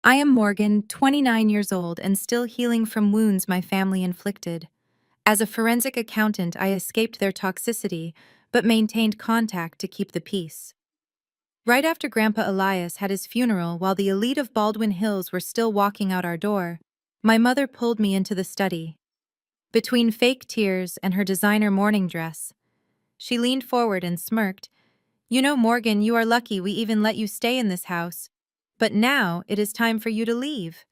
I am Morgan, 29 years old, and still healing from wounds my family inflicted. As a forensic accountant, I escaped their toxicity, but maintained contact to keep the peace. Right after Grandpa Elias had his funeral while the elite of Baldwin Hills were still walking out our door, my mother pulled me into the study. Between fake tears and her designer morning dress, she leaned forward and smirked. "You know, Morgan, you are lucky we even let you stay in this house. But now it is time for you to leave."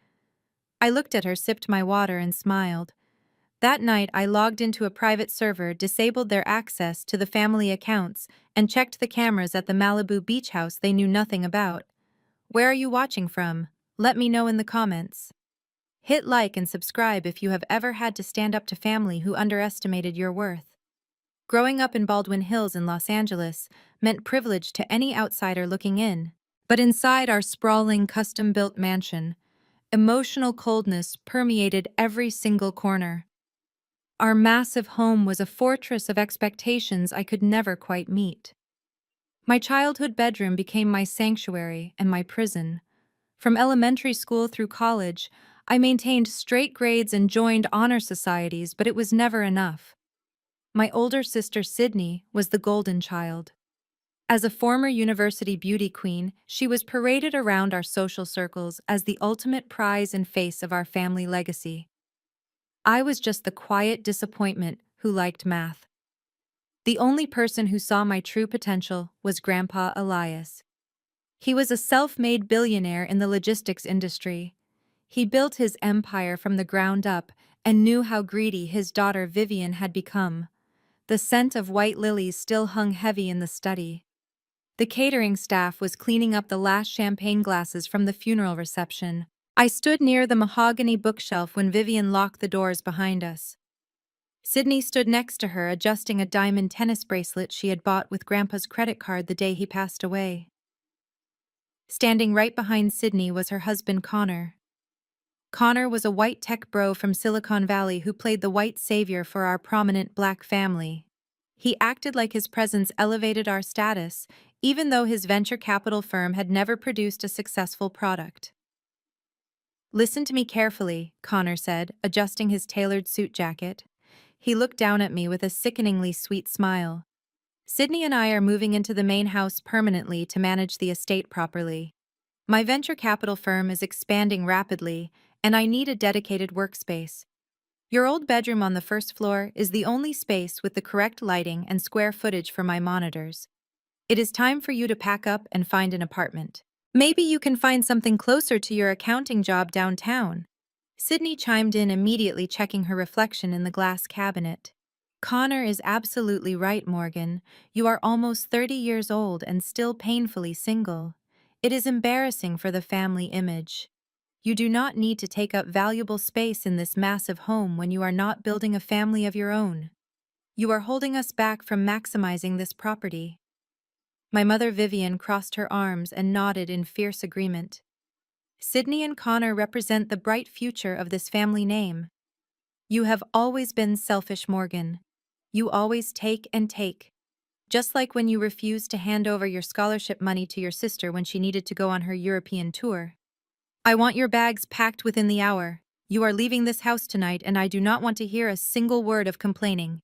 I looked at her, sipped my water, and smiled. That night, I logged into a private server, disabled their access to the family accounts, and checked the cameras at the Malibu beach house they knew nothing about. Where are you watching from? Let me know in the comments. Hit like and subscribe if you have ever had to stand up to family who underestimated your worth. Growing up in Baldwin Hills in Los Angeles meant privilege to any outsider looking in. But inside our sprawling, custom-built mansion, emotional coldness permeated every single corner. Our massive home was a fortress of expectations I could never quite meet. My childhood bedroom became my sanctuary and my prison. From elementary school through college, I maintained straight grades and joined honor societies, but it was never enough. My older sister, Sydney, was the golden child. As a former university beauty queen, she was paraded around our social circles as the ultimate prize and face of our family legacy. I was just the quiet disappointment who liked math. The only person who saw my true potential was Grandpa Elias. He was a self-made billionaire in the logistics industry. He built his empire from the ground up and knew how greedy his daughter Vivian had become. The scent of white lilies still hung heavy in the study. The catering staff was cleaning up the last champagne glasses from the funeral reception. I stood near the mahogany bookshelf when Vivian locked the doors behind us. Sydney stood next to her, adjusting a diamond tennis bracelet she had bought with Grandpa's credit card the day he passed away. Standing right behind Sydney was her husband, Connor. Connor was a white tech bro from Silicon Valley who played the white savior for our prominent black family. He acted like his presence elevated our status, even though his venture capital firm had never produced a successful product. "Listen to me carefully," Connor said, adjusting his tailored suit jacket. He looked down at me with a sickeningly sweet smile. "Sydney and I are moving into the main house permanently to manage the estate properly. My venture capital firm is expanding rapidly, and I need a dedicated workspace. Your old bedroom on the first floor is the only space with the correct lighting and square footage for my monitors. It is time for you to pack up and find an apartment. Maybe you can find something closer to your accounting job downtown." Sydney chimed in immediately, checking her reflection in the glass cabinet. "Connor is absolutely right, Morgan. You are almost 30 years old and still painfully single. It is embarrassing for the family image. You do not need to take up valuable space in this massive home when you are not building a family of your own. You are holding us back from maximizing this property." My mother Vivian crossed her arms and nodded in fierce agreement. "Sydney and Connor represent the bright future of this family name. You have always been selfish, Morgan. You always take and take. Just like when you refused to hand over your scholarship money to your sister when she needed to go on her European tour. I want your bags packed within the hour. You are leaving this house tonight, and I do not want to hear a single word of complaining."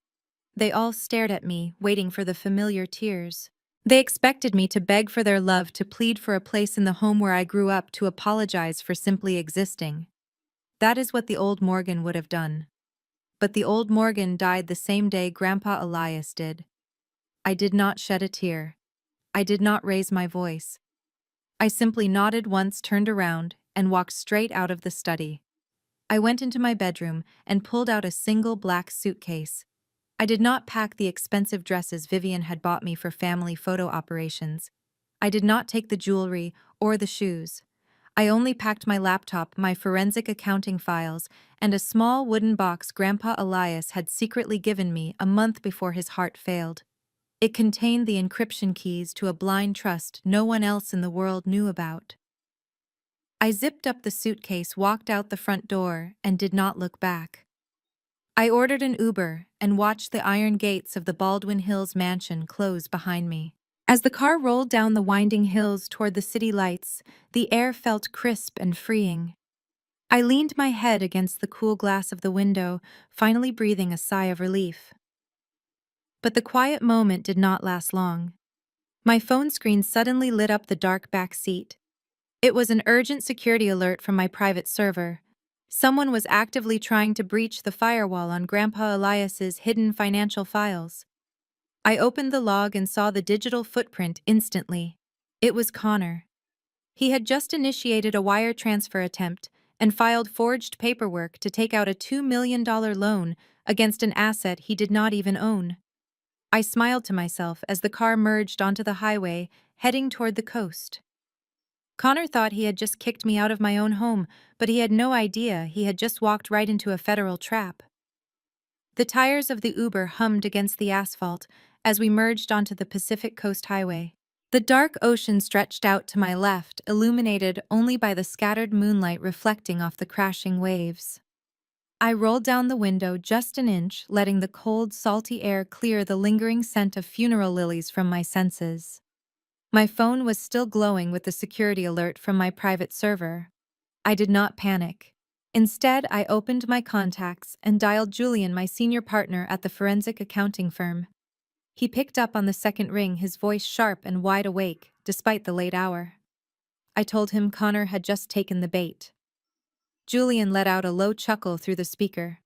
They all stared at me, waiting for the familiar tears. They expected me to beg for their love, to plead for a place in the home where I grew up, to apologize for simply existing. That is what the old Morgan would have done. But the old Morgan died the same day Grandpa Elias did. I did not shed a tear. I did not raise my voice. I simply nodded once, turned around, and walked straight out of the study. I went into my bedroom and pulled out a single black suitcase. I did not pack the expensive dresses Vivian had bought me for family photo operations. I did not take the jewelry or the shoes. I only packed my laptop, my forensic accounting files, and a small wooden box Grandpa Elias had secretly given me a month before his heart failed. It contained the encryption keys to a blind trust no one else in the world knew about. I zipped up the suitcase, walked out the front door, and did not look back. I ordered an Uber and watched the iron gates of the Baldwin Hills mansion close behind me. As the car rolled down the winding hills toward the city lights, the air felt crisp and freeing. I leaned my head against the cool glass of the window, finally breathing a sigh of relief. But the quiet moment did not last long. My phone screen suddenly lit up the dark back seat. It was an urgent security alert from my private server. Someone was actively trying to breach the firewall on Grandpa Elias's hidden financial files. I opened the log and saw the digital footprint instantly. It was Connor. He had just initiated a wire transfer attempt and filed forged paperwork to take out a $2 million loan against an asset he did not even own. I smiled to myself as the car merged onto the highway, heading toward the coast. Connor thought he had just kicked me out of my own home, but he had no idea he had just walked right into a federal trap. The tires of the Uber hummed against the asphalt as we merged onto the Pacific Coast Highway. The dark ocean stretched out to my left, illuminated only by the scattered moonlight reflecting off the crashing waves. I rolled down the window just an inch, letting the cold, salty air clear the lingering scent of funeral lilies from my senses. My phone was still glowing with the security alert from my private server. I did not panic. Instead, I opened my contacts and dialed Julian, my senior partner at the forensic accounting firm. He picked up on the second ring, his voice sharp and wide awake, despite the late hour. I told him Connor had just taken the bait. Julian let out a low chuckle through the speaker.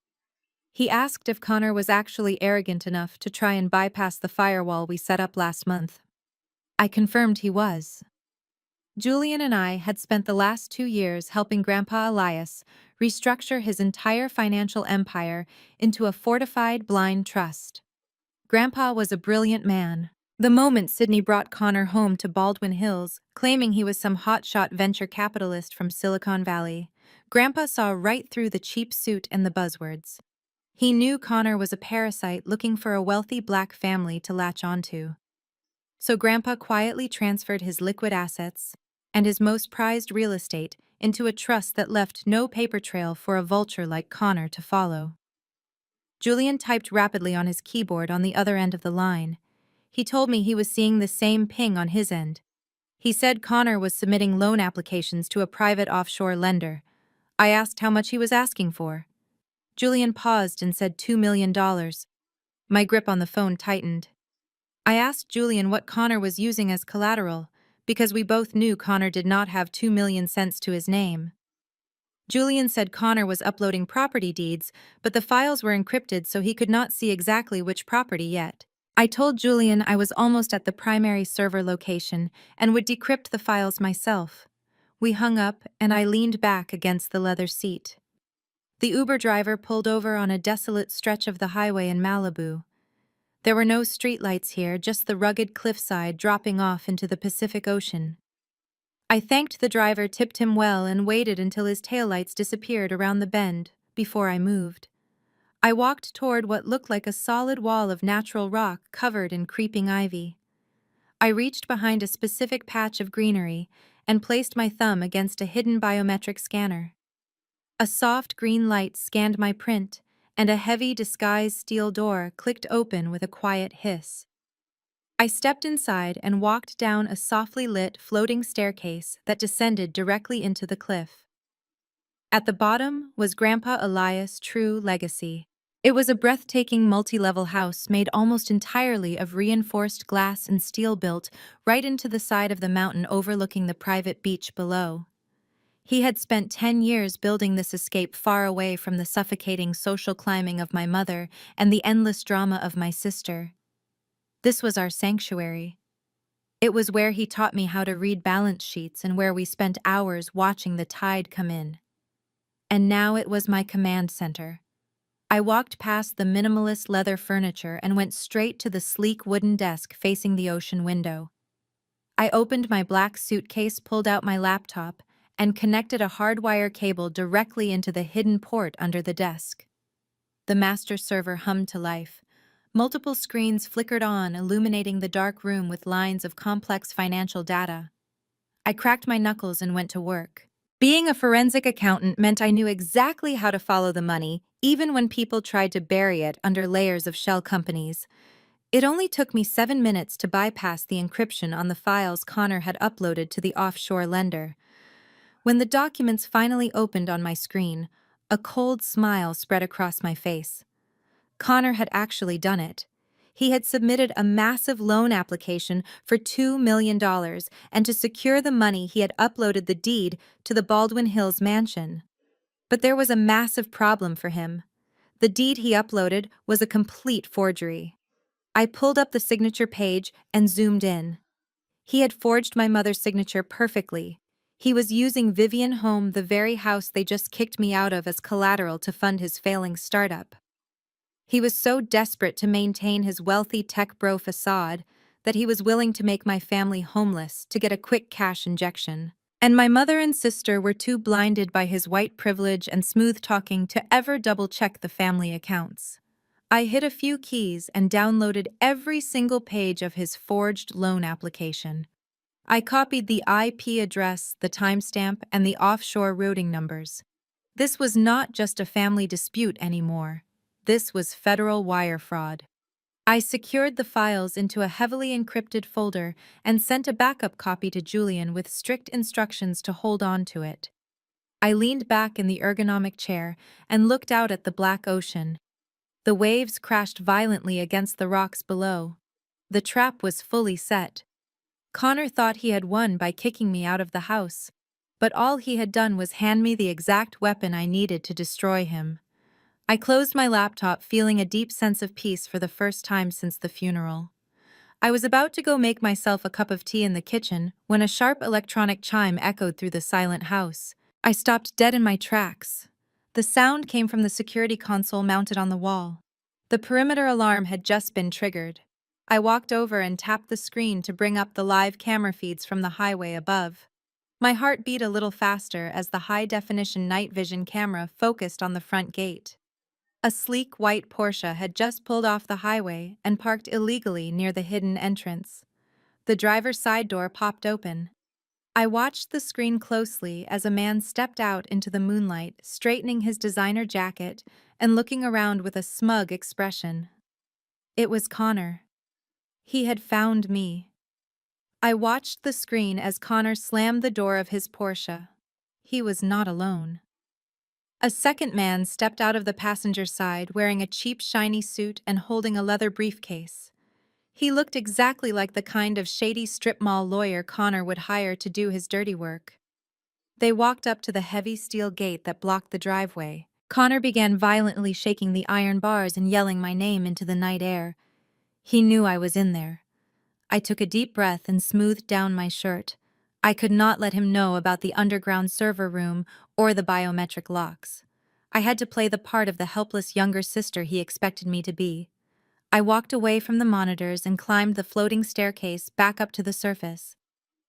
He asked if Connor was actually arrogant enough to try and bypass the firewall we set up last month. I confirmed he was. Julian and I had spent the last 2 years helping Grandpa Elias restructure his entire financial empire into a fortified blind trust. Grandpa was a brilliant man. The moment Sydney brought Connor home to Baldwin Hills, claiming he was some hotshot venture capitalist from Silicon Valley, Grandpa saw right through the cheap suit and the buzzwords. He knew Connor was a parasite looking for a wealthy black family to latch onto. So Grandpa quietly transferred his liquid assets and his most prized real estate into a trust that left no paper trail for a vulture like Connor to follow. Julian typed rapidly on his keyboard on the other end of the line. He told me he was seeing the same ping on his end. He said Connor was submitting loan applications to a private offshore lender. I asked how much he was asking for. Julian paused and said $2 million. My grip on the phone tightened. I asked Julian what Connor was using as collateral, because we both knew Connor did not have 2 million cents to his name. Julian said Connor was uploading property deeds, but the files were encrypted so he could not see exactly which property yet. I told Julian I was almost at the primary server location and would decrypt the files myself. We hung up and I leaned back against the leather seat. The Uber driver pulled over on a desolate stretch of the highway in Malibu. There were no streetlights here, just the rugged cliffside dropping off into the Pacific Ocean. I thanked the driver, tipped him well, and waited until his taillights disappeared around the bend before I moved. I walked toward what looked like a solid wall of natural rock covered in creeping ivy. I reached behind a specific patch of greenery and placed my thumb against a hidden biometric scanner. A soft green light scanned my print, and a heavy disguised steel door clicked open with a quiet hiss. I stepped inside and walked down a softly lit floating staircase that descended directly into the cliff. At the bottom was Grandpa Elias' true legacy. It was a breathtaking multi-level house made almost entirely of reinforced glass and steel built right into the side of the mountain overlooking the private beach below. He had spent 10 years building this escape far away from the suffocating social climbing of my mother and the endless drama of my sister. This was our sanctuary. It was where he taught me how to read balance sheets and where we spent hours watching the tide come in. And now it was my command center. I walked past the minimalist leather furniture and went straight to the sleek wooden desk facing the ocean window. I opened my black suitcase, pulled out my laptop, and connected a hardwire cable directly into the hidden port under the desk. The master server hummed to life. Multiple screens flickered on, illuminating the dark room with lines of complex financial data. I cracked my knuckles and went to work. Being a forensic accountant meant I knew exactly how to follow the money, even when people tried to bury it under layers of shell companies. It only took me 7 minutes to bypass the encryption on the files Connor had uploaded to the offshore lender. When the documents finally opened on my screen, a cold smile spread across my face. Connor had actually done it. He had submitted a massive loan application for $2 million, and to secure the money he had uploaded the deed to the Baldwin Hills mansion. But there was a massive problem for him. The deed he uploaded was a complete forgery. I pulled up the signature page and zoomed in. He had forged my mother's signature perfectly. He was using Vivian Home, the very house they just kicked me out of, as collateral to fund his failing startup. He was so desperate to maintain his wealthy tech bro facade that he was willing to make my family homeless to get a quick cash injection. And my mother and sister were too blinded by his white privilege and smooth talking to ever double-check the family accounts. I hit a few keys and downloaded every single page of his forged loan application. I copied the IP address, the timestamp, and the offshore routing numbers. This was not just a family dispute anymore. This was federal wire fraud. I secured the files into a heavily encrypted folder and sent a backup copy to Julian with strict instructions to hold on to it. I leaned back in the ergonomic chair and looked out at the black ocean. The waves crashed violently against the rocks below. The trap was fully set. Connor thought he had won by kicking me out of the house, but all he had done was hand me the exact weapon I needed to destroy him. I closed my laptop, feeling a deep sense of peace for the first time since the funeral. I was about to go make myself a cup of tea in the kitchen when a sharp electronic chime echoed through the silent house. I stopped dead in my tracks. The sound came from the security console mounted on the wall. The perimeter alarm had just been triggered. I walked over and tapped the screen to bring up the live camera feeds from the highway above. My heart beat a little faster as the high-definition night vision camera focused on the front gate. A sleek white Porsche had just pulled off the highway and parked illegally near the hidden entrance. The driver's side door popped open. I watched the screen closely as a man stepped out into the moonlight, straightening his designer jacket and looking around with a smug expression. It was Connor. He had found me. I watched the screen as Connor slammed the door of his Porsche. He was not alone. A second man stepped out of the passenger side wearing a cheap shiny suit and holding a leather briefcase. He looked exactly like the kind of shady strip mall lawyer Connor would hire to do his dirty work. They walked up to the heavy steel gate that blocked the driveway. Connor began violently shaking the iron bars and yelling my name into the night air. He knew I was in there. I took a deep breath and smoothed down my shirt. I could not let him know about the underground server room or the biometric locks. I had to play the part of the helpless younger sister he expected me to be. I walked away from the monitors and climbed the floating staircase back up to the surface.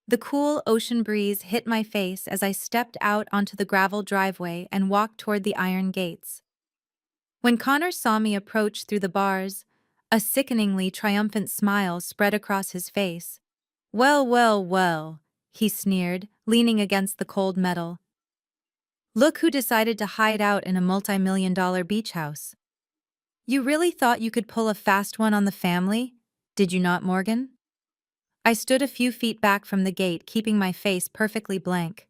The cool ocean breeze hit my face as I stepped out onto the gravel driveway and walked toward the iron gates. When Connor saw me approach through the bars, a sickeningly triumphant smile spread across his face. "Well, well, well," he sneered, leaning against the cold metal. "Look who decided to hide out in a multi-million-dollar beach house. You really thought you could pull a fast one on the family, did you not, Morgan?" I stood a few feet back from the gate, keeping my face perfectly blank.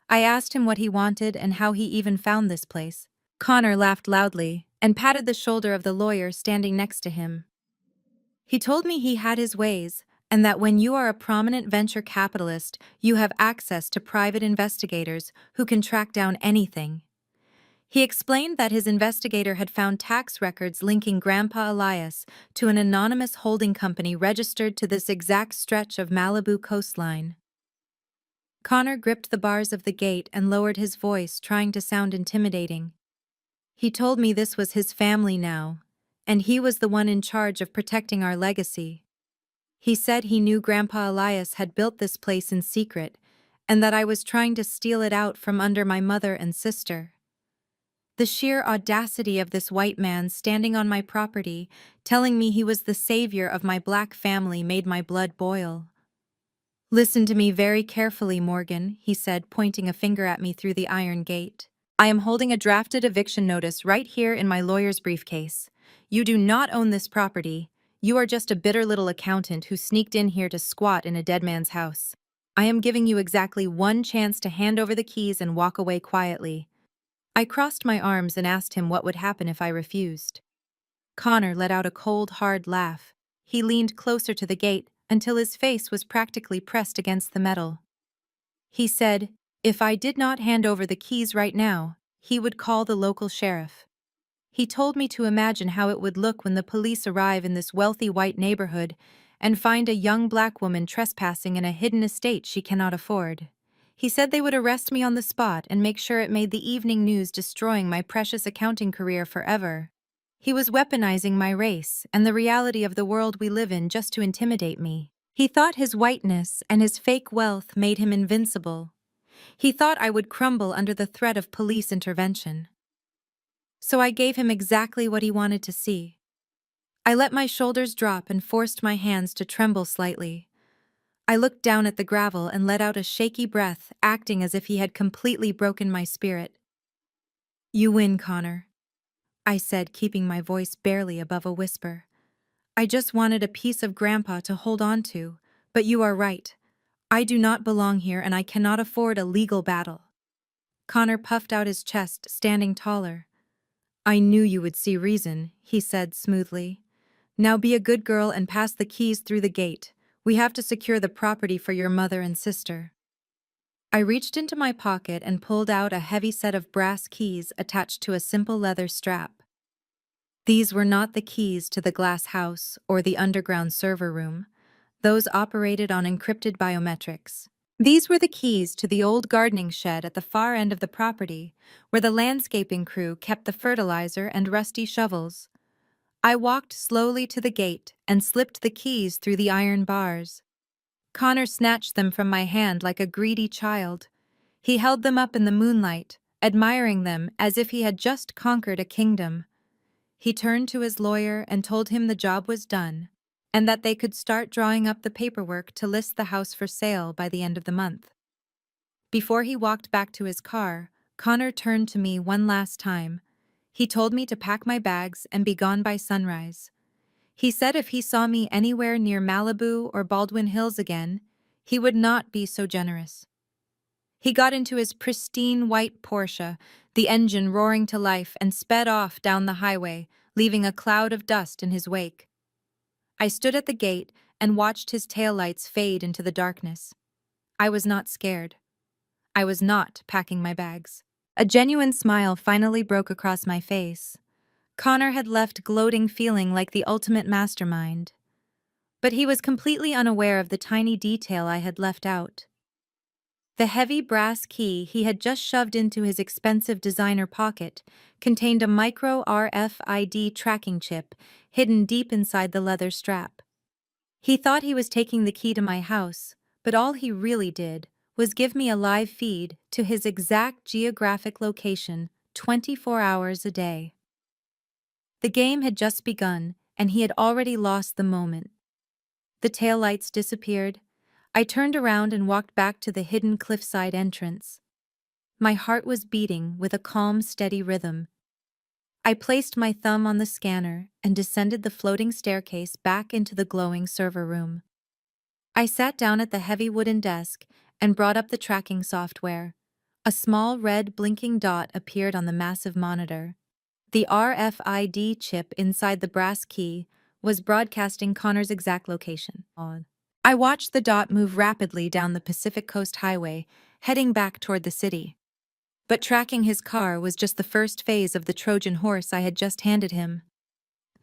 I asked him what he wanted and how he even found this place. Connor laughed loudly and patted the shoulder of the lawyer standing next to him. He told me he had his ways, and that when you are a prominent venture capitalist, you have access to private investigators who can track down anything. He explained that his investigator had found tax records linking Grandpa Elias to an anonymous holding company registered to this exact stretch of Malibu coastline. Connor gripped the bars of the gate and lowered his voice, trying to sound intimidating. He told me this was his family now, and he was the one in charge of protecting our legacy. He said he knew Grandpa Elias had built this place in secret, and that I was trying to steal it out from under my mother and sister. The sheer audacity of this white man standing on my property, telling me he was the savior of my black family, made my blood boil. "Listen to me very carefully, Morgan," he said, pointing a finger at me through the iron gate. "I am holding a drafted eviction notice right here in my lawyer's briefcase. You do not own this property. You are just a bitter little accountant who sneaked in here to squat in a dead man's house. I am giving you exactly one chance to hand over the keys and walk away quietly. I crossed my arms and asked him what would happen if I refused. Connor let out a cold, hard laugh. He leaned closer to the gate until his face was practically pressed against the metal. He said, if I did not hand over the keys right now, he would call the local sheriff. He told me to imagine how it would look when the police arrive in this wealthy white neighborhood and find a young black woman trespassing in a hidden estate she cannot afford. He said they would arrest me on the spot and make sure it made the evening news, destroying my precious accounting career forever. He was weaponizing my race and the reality of the world we live in just to intimidate me. He thought his whiteness and his fake wealth made him invincible. He thought I would crumble under the threat of police intervention. So I gave him exactly what he wanted to see. I let my shoulders drop and forced my hands to tremble slightly. I looked down at the gravel and let out a shaky breath, acting as if he had completely broken my spirit. You win, Connor, I said, keeping my voice barely above a whisper. I just wanted a piece of Grandpa to hold on to, but you are right. I do not belong here and I cannot afford a legal battle. Connor puffed out his chest, standing taller. I knew you would see reason, he said smoothly. Now be a good girl and pass the keys through the gate. We have to secure the property for your mother and sister. I reached into my pocket and pulled out a heavy set of brass keys attached to a simple leather strap. These were not the keys to the glass house or the underground server room. Those operated on encrypted biometrics. These were the keys to the old gardening shed at the far end of the property, where the landscaping crew kept the fertilizer and rusty shovels. I walked slowly to the gate and slipped the keys through the iron bars. Connor snatched them from my hand like a greedy child. He held them up in the moonlight, admiring them as if he had just conquered a kingdom. He turned to his lawyer and told him the job was done, and that they could start drawing up the paperwork to list the house for sale by the end of the month. Before he walked back to his car, Connor turned to me one last time. He told me to pack my bags and be gone by sunrise. He said if he saw me anywhere near Malibu or Baldwin Hills again, he would not be so generous. He got into his pristine white Porsche, the engine roaring to life, and sped off down the highway, leaving a cloud of dust in his wake. I stood at the gate and watched his taillights fade into the darkness. I was not scared. I was not packing my bags. A genuine smile finally broke across my face. Connor had left gloating, feeling like the ultimate mastermind. But he was completely unaware of the tiny detail I had left out. The heavy brass key he had just shoved into his expensive designer pocket contained a micro RFID tracking chip hidden deep inside the leather strap. He thought he was taking the key to my house, but all he really did was give me a live feed to his exact geographic location 24 hours a day. The game had just begun, and he had already lost the moment. The taillights disappeared. I turned around and walked back to the hidden cliffside entrance. My heart was beating with a calm, steady rhythm. I placed my thumb on the scanner and descended the floating staircase back into the glowing server room. I sat down at the heavy wooden desk and brought up the tracking software. A small red blinking dot appeared on the massive monitor. The RFID chip inside the brass key was broadcasting Connor's exact location. I watched the dot move rapidly down the Pacific Coast Highway, heading back toward the city. But tracking his car was just the first phase of the Trojan horse I had just handed him.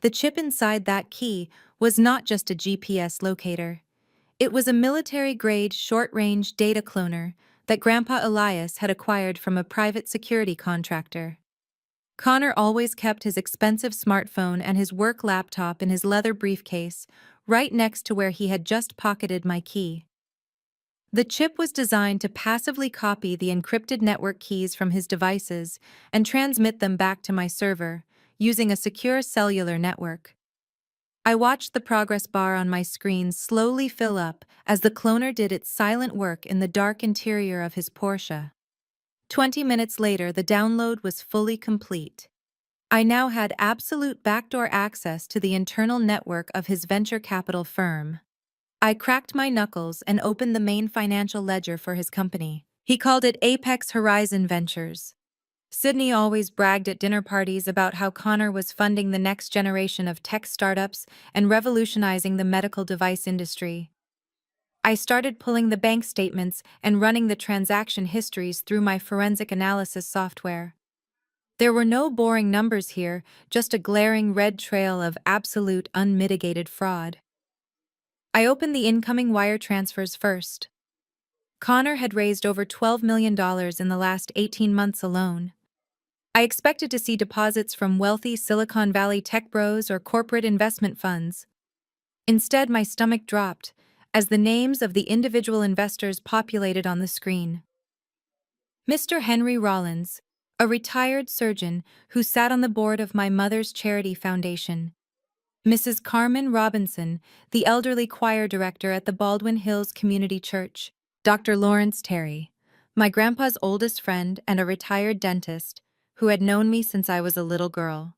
The chip inside that key was not just a GPS locator. It was a military-grade, short-range data cloner that Grandpa Elias had acquired from a private security contractor. Connor always kept his expensive smartphone and his work laptop in his leather briefcase, right next to where he had just pocketed my key. The chip was designed to passively copy the encrypted network keys from his devices and transmit them back to my server, using a secure cellular network. I watched the progress bar on my screen slowly fill up as the cloner did its silent work in the dark interior of his Porsche. 20 minutes later, the download was fully complete. I now had absolute backdoor access to the internal network of his venture capital firm. I cracked my knuckles and opened the main financial ledger for his company. He called it Apex Horizon Ventures. Sydney always bragged at dinner parties about how Connor was funding the next generation of tech startups and revolutionizing the medical device industry. I started pulling the bank statements and running the transaction histories through my forensic analysis software. There were no boring numbers here, just a glaring red trail of absolute unmitigated fraud. I opened the incoming wire transfers first. Connor had raised over $12 million in the last 18 months alone. I expected to see deposits from wealthy Silicon Valley tech bros or corporate investment funds. Instead, my stomach dropped as the names of the individual investors populated on the screen. Mr. Henry Rollins, a retired surgeon who sat on the board of my mother's charity foundation. Mrs. Carmen Robinson, the elderly choir director at the Baldwin Hills Community Church. Dr. Lawrence Terry, my grandpa's oldest friend and a retired dentist who had known me since I was a little girl.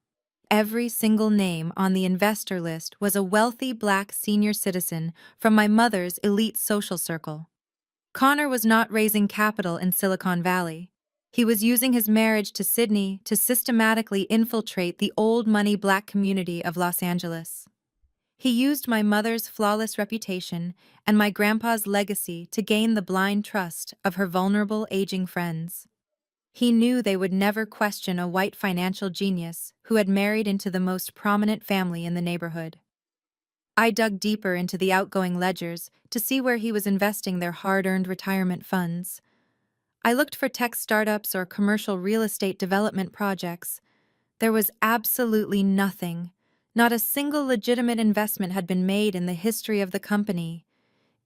Every single name on the investor list was a wealthy black senior citizen from my mother's elite social circle. Connor was not raising capital in Silicon Valley. He was using his marriage to Sydney to systematically infiltrate the old money black community of Los Angeles. He used my mother's flawless reputation and my grandpa's legacy to gain the blind trust of her vulnerable aging friends. He knew they would never question a white financial genius who had married into the most prominent family in the neighborhood. I dug deeper into the outgoing ledgers to see where he was investing their hard-earned retirement funds. I looked for tech startups or commercial real estate development projects. There was absolutely nothing. Not a single legitimate investment had been made in the history of the company.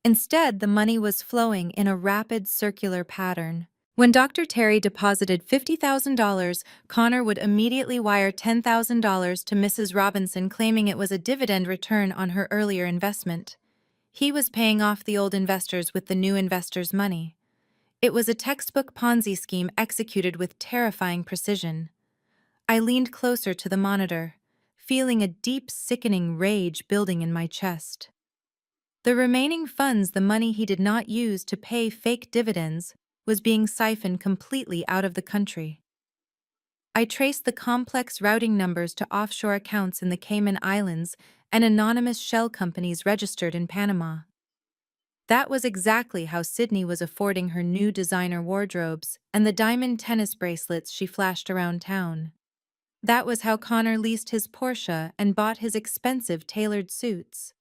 Instead, the money was flowing in a rapid circular pattern. When Dr. Terry deposited $50,000, Connor would immediately wire $10,000 to Mrs. Robinson, claiming it was a dividend return on her earlier investment. He was paying off the old investors with the new investors' money. It was a textbook Ponzi scheme executed with terrifying precision. I leaned closer to the monitor, feeling a deep, sickening rage building in my chest. The remaining funds, the money he did not use to pay fake dividends, was being siphoned completely out of the country. I traced the complex routing numbers to offshore accounts in the Cayman Islands and anonymous shell companies registered in Panama. That was exactly how Sydney was affording her new designer wardrobes and the diamond tennis bracelets she flashed around town. That was how Connor leased his Porsche and bought his expensive tailored suits.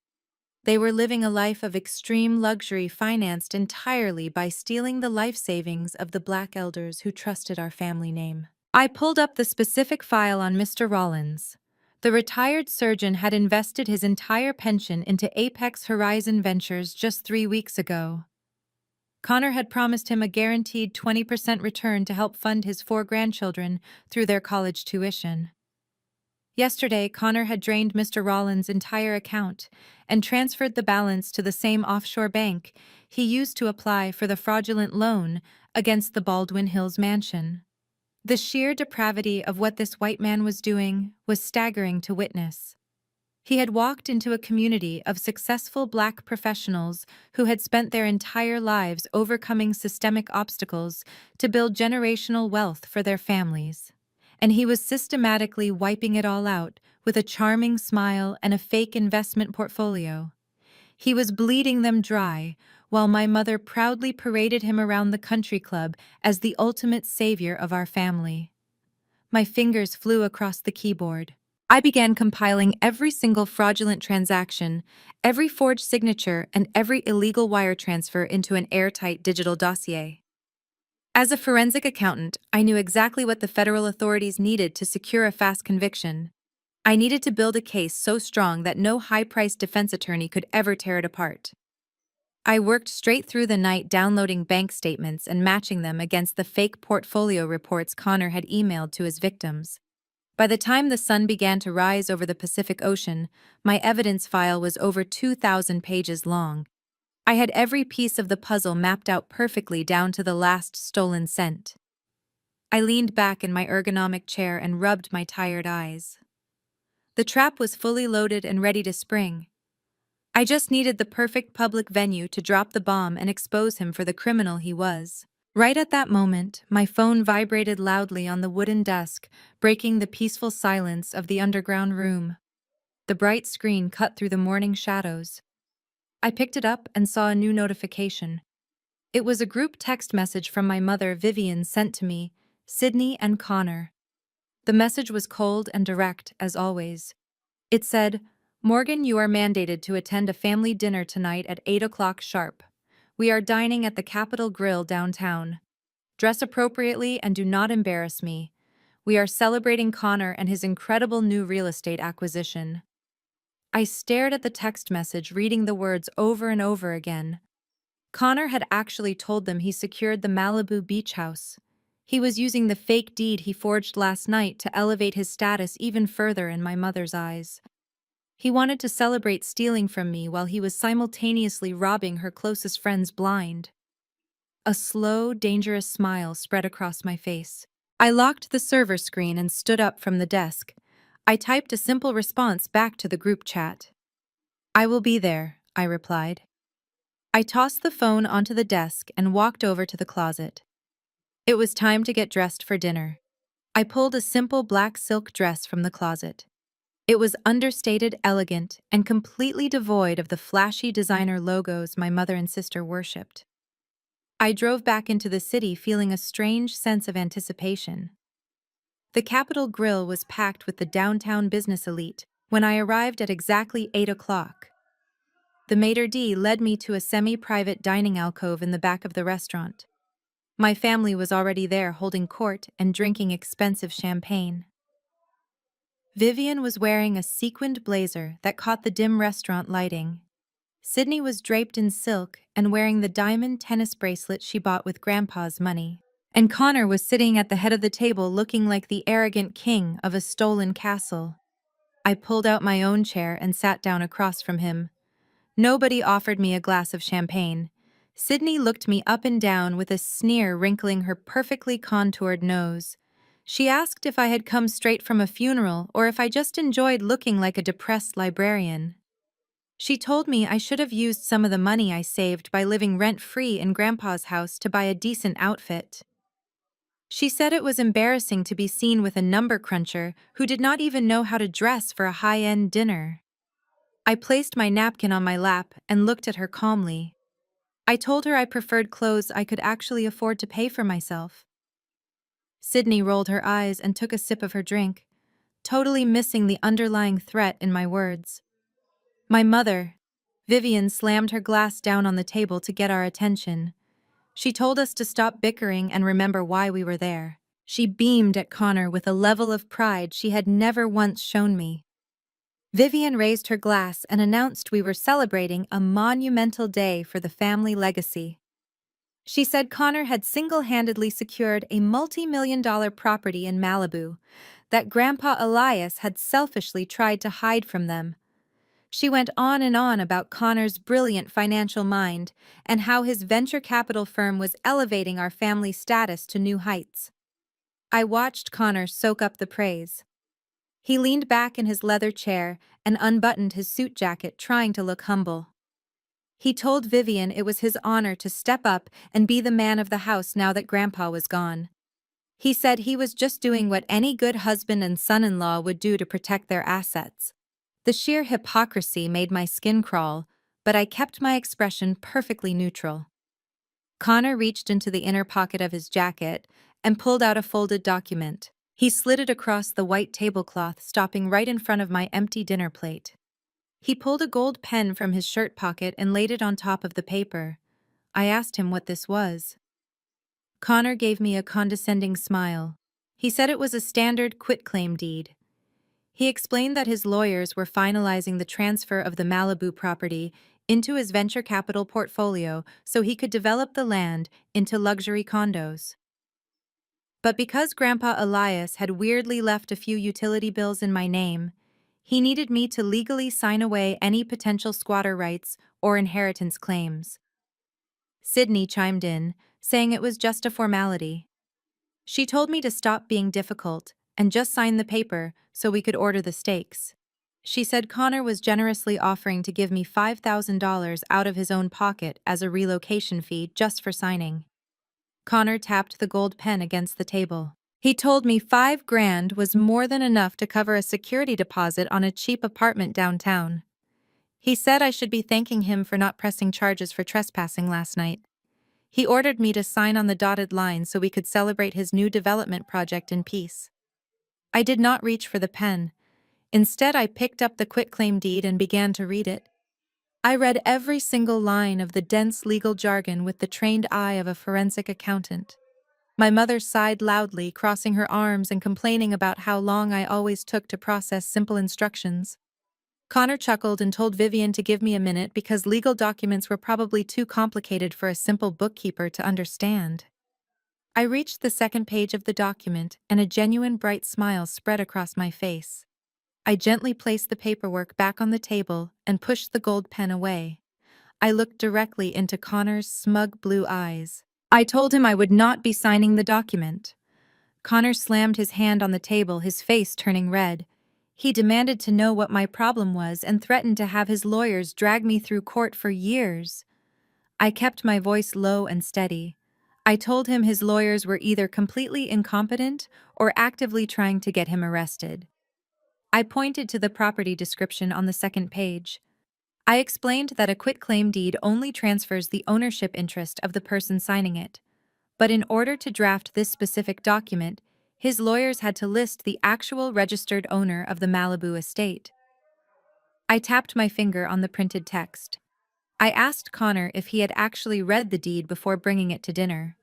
They were living a life of extreme luxury financed entirely by stealing the life savings of the black elders who trusted our family name. I pulled up the specific file on Mr. Rollins. The retired surgeon had invested his entire pension into Apex Horizon Ventures just 3 weeks ago. Connor had promised him a guaranteed 20% return to help fund his 4 grandchildren through their college tuition. Yesterday, Connor had drained Mr. Rollins' entire account and transferred the balance to the same offshore bank he used to apply for the fraudulent loan against the Baldwin Hills mansion. The sheer depravity of what this white man was doing was staggering to witness. He had walked into a community of successful black professionals who had spent their entire lives overcoming systemic obstacles to build generational wealth for their families. And he was systematically wiping it all out with a charming smile and a fake investment portfolio. He was bleeding them dry, while my mother proudly paraded him around the country club as the ultimate savior of our family. My fingers flew across the keyboard. I began compiling every single fraudulent transaction, every forged signature, and every illegal wire transfer into an airtight digital dossier. As a forensic accountant, I knew exactly what the federal authorities needed to secure a fast conviction. I needed to build a case so strong that no high-priced defense attorney could ever tear it apart. I worked straight through the night downloading bank statements and matching them against the fake portfolio reports Connor had emailed to his victims. By the time the sun began to rise over the Pacific Ocean, my evidence file was over 2,000 pages long. I had every piece of the puzzle mapped out perfectly down to the last stolen cent. I leaned back in my ergonomic chair and rubbed my tired eyes. The trap was fully loaded and ready to spring. I just needed the perfect public venue to drop the bomb and expose him for the criminal he was. Right at that moment, my phone vibrated loudly on the wooden desk, breaking the peaceful silence of the underground room. The bright screen cut through the morning shadows. I picked it up and saw a new notification. It was a group text message from my mother, Vivian, sent to me, Sydney and Connor. The message was cold and direct, as always. It said, "Morgan, you are mandated to attend a family dinner tonight at 8 o'clock sharp. We are dining at the Capitol Grill downtown. Dress appropriately and do not embarrass me. We are celebrating Connor and his incredible new real estate acquisition." I stared at the text message, reading the words over and over again. Connor had actually told them he secured the Malibu beach house. He was using the fake deed he forged last night to elevate his status even further in my mother's eyes. He wanted to celebrate stealing from me while he was simultaneously robbing her closest friends blind. A slow, dangerous smile spread across my face. I locked the server screen and stood up from the desk. I typed a simple response back to the group chat. "I will be there," I replied. I tossed the phone onto the desk and walked over to the closet. It was time to get dressed for dinner. I pulled a simple black silk dress from the closet. It was understated, elegant, and completely devoid of the flashy designer logos my mother and sister worshipped. I drove back into the city feeling a strange sense of anticipation. The Capitol Grill was packed with the downtown business elite when I arrived at exactly 8 o'clock. The maitre d' led me to a semi-private dining alcove in the back of the restaurant. My family was already there holding court and drinking expensive champagne. Vivian was wearing a sequined blazer that caught the dim restaurant lighting. Sydney was draped in silk and wearing the diamond tennis bracelet she bought with Grandpa's money. And Connor was sitting at the head of the table looking like the arrogant king of a stolen castle. I pulled out my own chair and sat down across from him. Nobody offered me a glass of champagne. Sydney looked me up and down with a sneer wrinkling her perfectly contoured nose. She asked if I had come straight from a funeral or if I just enjoyed looking like a depressed librarian. She told me I should have used some of the money I saved by living rent-free in Grandpa's house to buy a decent outfit. She said it was embarrassing to be seen with a number cruncher who did not even know how to dress for a high-end dinner. I placed my napkin on my lap and looked at her calmly. I told her I preferred clothes I could actually afford to pay for myself. Sydney rolled her eyes and took a sip of her drink, totally missing the underlying threat in my words. My mother, Vivian, slammed her glass down on the table to get our attention. She told us to stop bickering and remember why we were there. She beamed at Connor with a level of pride she had never once shown me. Vivian raised her glass and announced we were celebrating a monumental day for the family legacy. She said Connor had single-handedly secured a multi-million-dollar property in Malibu that Grandpa Elias had selfishly tried to hide from them. She went on and on about Connor's brilliant financial mind and how his venture capital firm was elevating our family status to new heights. I watched Connor soak up the praise. He leaned back in his leather chair and unbuttoned his suit jacket, trying to look humble. He told Vivian it was his honor to step up and be the man of the house now that Grandpa was gone. He said he was just doing what any good husband and son-in-law would do to protect their assets. The sheer hypocrisy made my skin crawl, but I kept my expression perfectly neutral. Connor reached into the inner pocket of his jacket and pulled out a folded document. He slid it across the white tablecloth, stopping right in front of my empty dinner plate. He pulled a gold pen from his shirt pocket and laid it on top of the paper. I asked him what this was. Connor gave me a condescending smile. He said it was a standard quitclaim deed. He explained that his lawyers were finalizing the transfer of the Malibu property into his venture capital portfolio so he could develop the land into luxury condos. But because Grandpa Elias had weirdly left a few utility bills in my name, he needed me to legally sign away any potential squatter rights or inheritance claims. Sydney chimed in, saying it was just a formality. She told me to stop being difficult and just sign the paper so we could order the steaks. She said Connor was generously offering to give me $5,000 out of his own pocket as a relocation fee just for signing. Connor tapped the gold pen against the table. He told me 5 grand was more than enough to cover a security deposit on a cheap apartment downtown. He said I should be thanking him for not pressing charges for trespassing last night. He ordered me to sign on the dotted line so we could celebrate his new development project in peace. I did not reach for the pen. Instead, I picked up the quitclaim deed and began to read it. I read every single line of the dense legal jargon with the trained eye of a forensic accountant. My mother sighed loudly, crossing her arms and complaining about how long I always took to process simple instructions. Connor chuckled and told Vivian to give me a minute because legal documents were probably too complicated for a simple bookkeeper to understand. I reached the second page of the document, and a genuine bright smile spread across my face. I gently placed the paperwork back on the table and pushed the gold pen away. I looked directly into Connor's smug blue eyes. I told him I would not be signing the document. Connor slammed his hand on the table, his face turning red. He demanded to know what my problem was and threatened to have his lawyers drag me through court for years. I kept my voice low and steady. I told him his lawyers were either completely incompetent or actively trying to get him arrested. I pointed to the property description on the second page. I explained that a quitclaim deed only transfers the ownership interest of the person signing it. But in order to draft this specific document, his lawyers had to list the actual registered owner of the Malibu estate. I tapped my finger on the printed text. I asked Connor if he had actually read the deed before bringing it to dinner.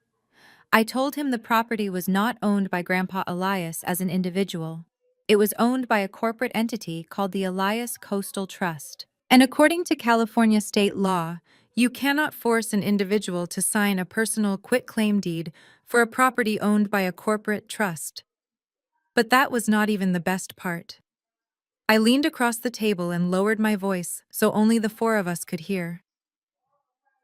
I told him the property was not owned by Grandpa Elias as an individual. It was owned by a corporate entity called the Elias Coastal Trust. And according to California state law, you cannot force an individual to sign a personal quitclaim deed for a property owned by a corporate trust. But that was not even the best part. I leaned across the table and lowered my voice so only the four of us could hear.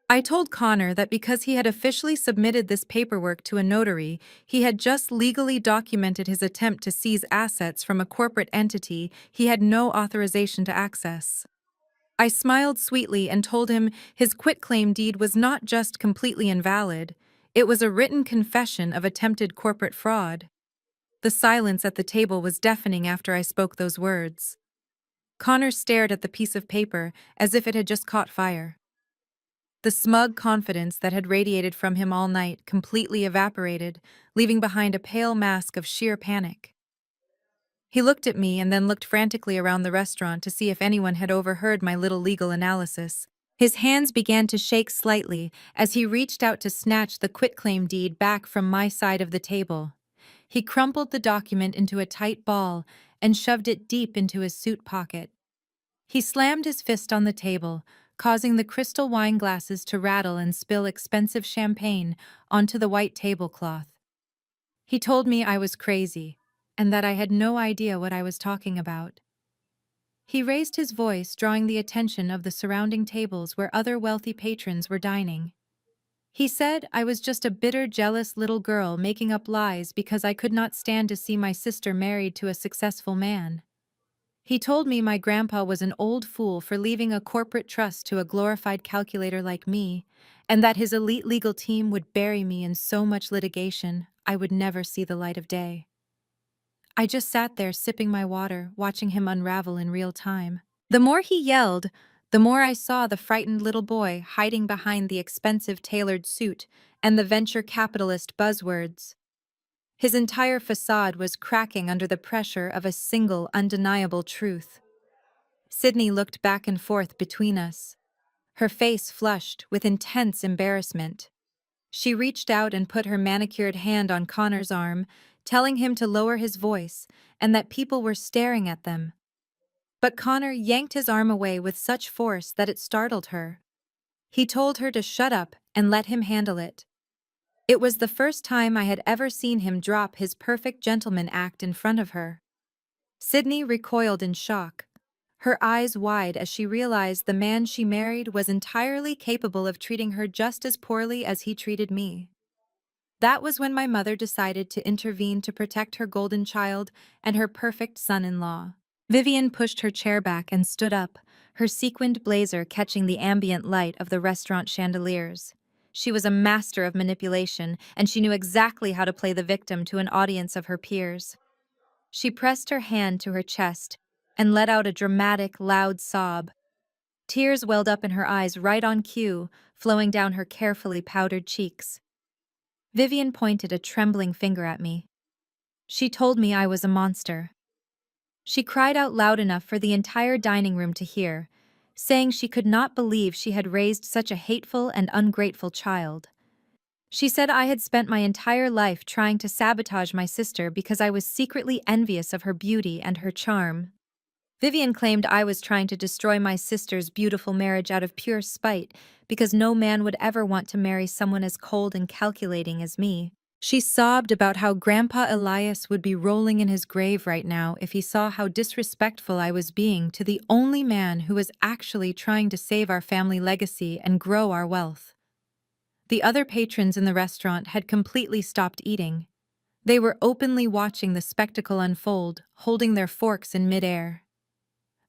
I told Connor that because he had officially submitted this paperwork to a notary, he had just legally documented his attempt to seize assets from a corporate entity he had no authorization to access. I smiled sweetly and told him his quitclaim deed was not just completely invalid, it was a written confession of attempted corporate fraud. The silence at the table was deafening after I spoke those words. Connor stared at the piece of paper as if it had just caught fire. The smug confidence that had radiated from him all night completely evaporated, leaving behind a pale mask of sheer panic. He looked at me and then looked frantically around the restaurant to see if anyone had overheard my little legal analysis. His hands began to shake slightly as he reached out to snatch the quitclaim deed back from my side of the table. He crumpled the document into a tight ball and shoved it deep into his suit pocket. He slammed his fist on the table, causing the crystal wine glasses to rattle and spill expensive champagne onto the white tablecloth. He told me I was crazy, and that I had no idea what I was talking about. He raised his voice, drawing the attention of the surrounding tables where other wealthy patrons were dining. He said I was just a bitter, jealous little girl making up lies because I could not stand to see my sister married to a successful man. He told me my grandpa was an old fool for leaving a corporate trust to a glorified calculator like me, and that his elite legal team would bury me in so much litigation I would never see the light of day. I just sat there sipping my water, watching him unravel in real time. The more he yelled, the more I saw the frightened little boy hiding behind the expensive tailored suit and the venture capitalist buzzwords. His entire facade was cracking under the pressure of a single undeniable truth. Sydney looked back and forth between us. Her face flushed with intense embarrassment. She reached out and put her manicured hand on Connor's arm, telling him to lower his voice and that people were staring at them. But Connor yanked his arm away with such force that it startled her. He told her to shut up and let him handle it. It was the first time I had ever seen him drop his perfect gentleman act in front of her. Sydney recoiled in shock, her eyes wide as she realized the man she married was entirely capable of treating her just as poorly as he treated me. That was when my mother decided to intervene to protect her golden child and her perfect son-in-law. Vivian pushed her chair back and stood up, her sequined blazer catching the ambient light of the restaurant chandeliers. She was a master of manipulation, and she knew exactly how to play the victim to an audience of her peers. She pressed her hand to her chest and let out a dramatic, loud sob. Tears welled up in her eyes right on cue, flowing down her carefully powdered cheeks. Vivian pointed a trembling finger at me. She told me I was a monster. She cried out loud enough for the entire dining room to hear, saying she could not believe she had raised such a hateful and ungrateful child. She said I had spent my entire life trying to sabotage my sister because I was secretly envious of her beauty and her charm. Vivian claimed I was trying to destroy my sister's beautiful marriage out of pure spite because no man would ever want to marry someone as cold and calculating as me. She sobbed about how Grandpa Elias would be rolling in his grave right now if he saw how disrespectful I was being to the only man who was actually trying to save our family legacy and grow our wealth. The other patrons in the restaurant had completely stopped eating. They were openly watching the spectacle unfold, holding their forks in midair.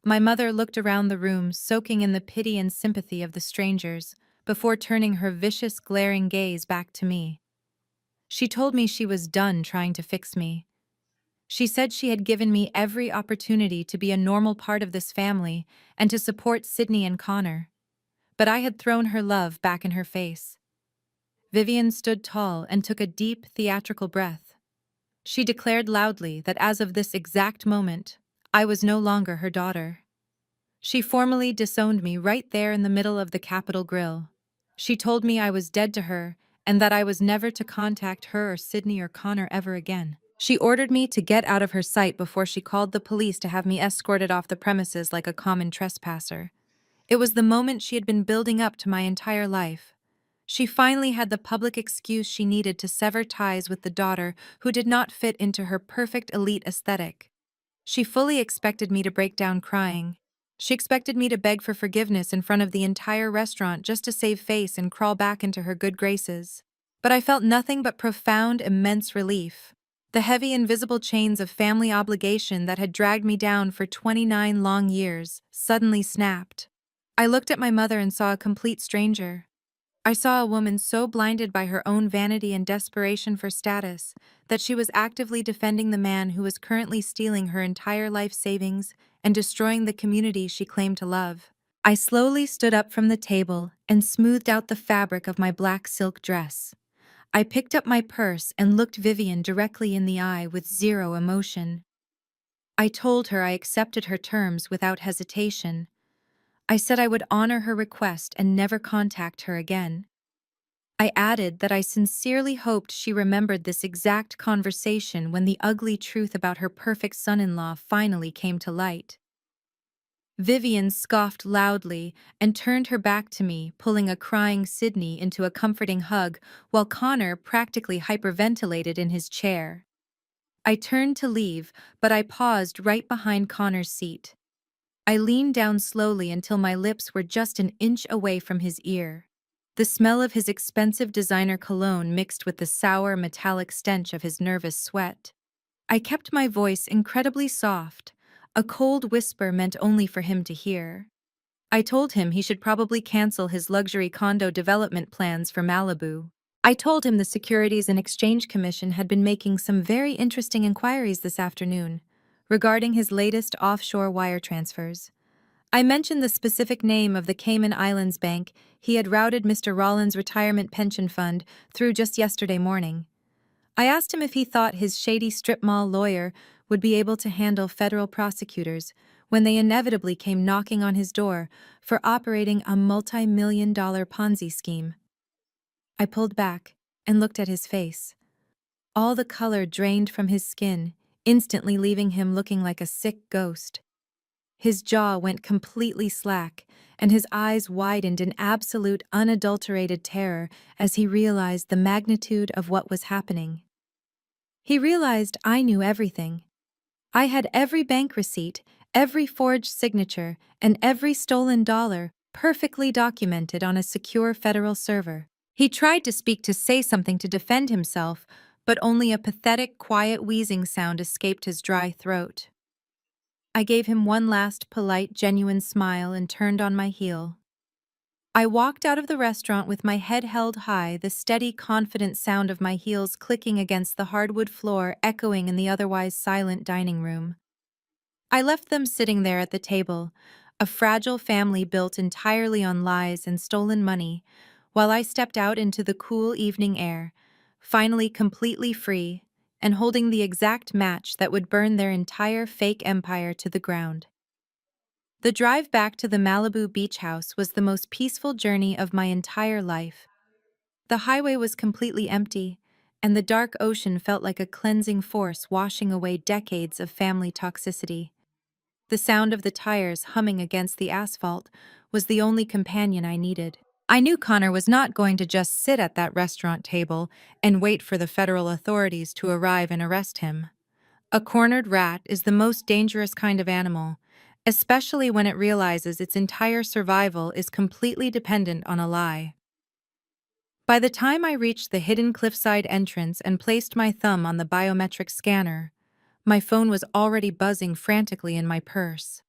My mother looked around the room, soaking in the pity and sympathy of the strangers, before turning her vicious, glaring gaze back to me. She told me she was done trying to fix me. She said she had given me every opportunity to be a normal part of this family and to support Sydney and Connor. But I had thrown her love back in her face. Vivian stood tall and took a deep, theatrical breath. She declared loudly that as of this exact moment, I was no longer her daughter. She formally disowned me right there in the middle of the Capitol Grill. She told me I was dead to her and that I was never to contact her or Sydney or Connor ever again. She ordered me to get out of her sight before she called the police to have me escorted off the premises like a common trespasser. It was the moment she had been building up to my entire life. She finally had the public excuse she needed to sever ties with the daughter who did not fit into her perfect elite aesthetic. She fully expected me to break down crying. She expected me to beg for forgiveness in front of the entire restaurant just to save face and crawl back into her good graces. But I felt nothing but profound, immense relief. The heavy, invisible chains of family obligation that had dragged me down for 29 long years suddenly snapped. I looked at my mother and saw a complete stranger. I saw a woman so blinded by her own vanity and desperation for status that she was actively defending the man who was currently stealing her entire life savings and destroying the community she claimed to love. I slowly stood up from the table and smoothed out the fabric of my black silk dress. I picked up my purse and looked Vivian directly in the eye with zero emotion. I told her I accepted her terms without hesitation. I said I would honor her request and never contact her again. I added that I sincerely hoped she remembered this exact conversation when the ugly truth about her perfect son-in-law finally came to light. Vivian scoffed loudly and turned her back to me, pulling a crying Sydney into a comforting hug while Connor practically hyperventilated in his chair. I turned to leave, but I paused right behind Connor's seat. I leaned down slowly until my lips were just an inch away from his ear. The smell of his expensive designer cologne mixed with the sour, metallic stench of his nervous sweat. I kept my voice incredibly soft, a cold whisper meant only for him to hear. I told him he should probably cancel his luxury condo development plans for Malibu. I told him the Securities and Exchange Commission had been making some very interesting inquiries this afternoon regarding his latest offshore wire transfers. I mentioned the specific name of the Cayman Islands bank he had routed Mr. Rollins' retirement pension fund through just yesterday morning. I asked him if he thought his shady strip mall lawyer would be able to handle federal prosecutors when they inevitably came knocking on his door for operating a multi-million-dollar Ponzi scheme. I pulled back and looked at his face. All the color drained from his skin, instantly leaving him looking like a sick ghost. His jaw went completely slack, and his eyes widened in absolute, unadulterated terror as he realized the magnitude of what was happening. He realized I knew everything. I had every bank receipt, every forged signature, and every stolen dollar perfectly documented on a secure federal server. He tried to say something to defend himself, but only a pathetic, quiet wheezing sound escaped his dry throat. I gave him one last polite, genuine smile and turned on my heel. I walked out of the restaurant with my head held high, the steady, confident sound of my heels clicking against the hardwood floor echoing in the otherwise silent dining room. I left them sitting there at the table, a fragile family built entirely on lies and stolen money, while I stepped out into the cool evening air, finally completely free and holding the exact match that would burn their entire fake empire to the ground. The drive back to the Malibu beach house was the most peaceful journey of my entire life. The highway was completely empty, and the dark ocean felt like a cleansing force washing away decades of family toxicity. The sound of the tires humming against the asphalt was the only companion I needed. I knew Connor was not going to just sit at that restaurant table and wait for the federal authorities to arrive and arrest him. A cornered rat is the most dangerous kind of animal, especially when it realizes its entire survival is completely dependent on a lie. By the time I reached the hidden cliffside entrance and placed my thumb on the biometric scanner, my phone was already buzzing frantically in my purse.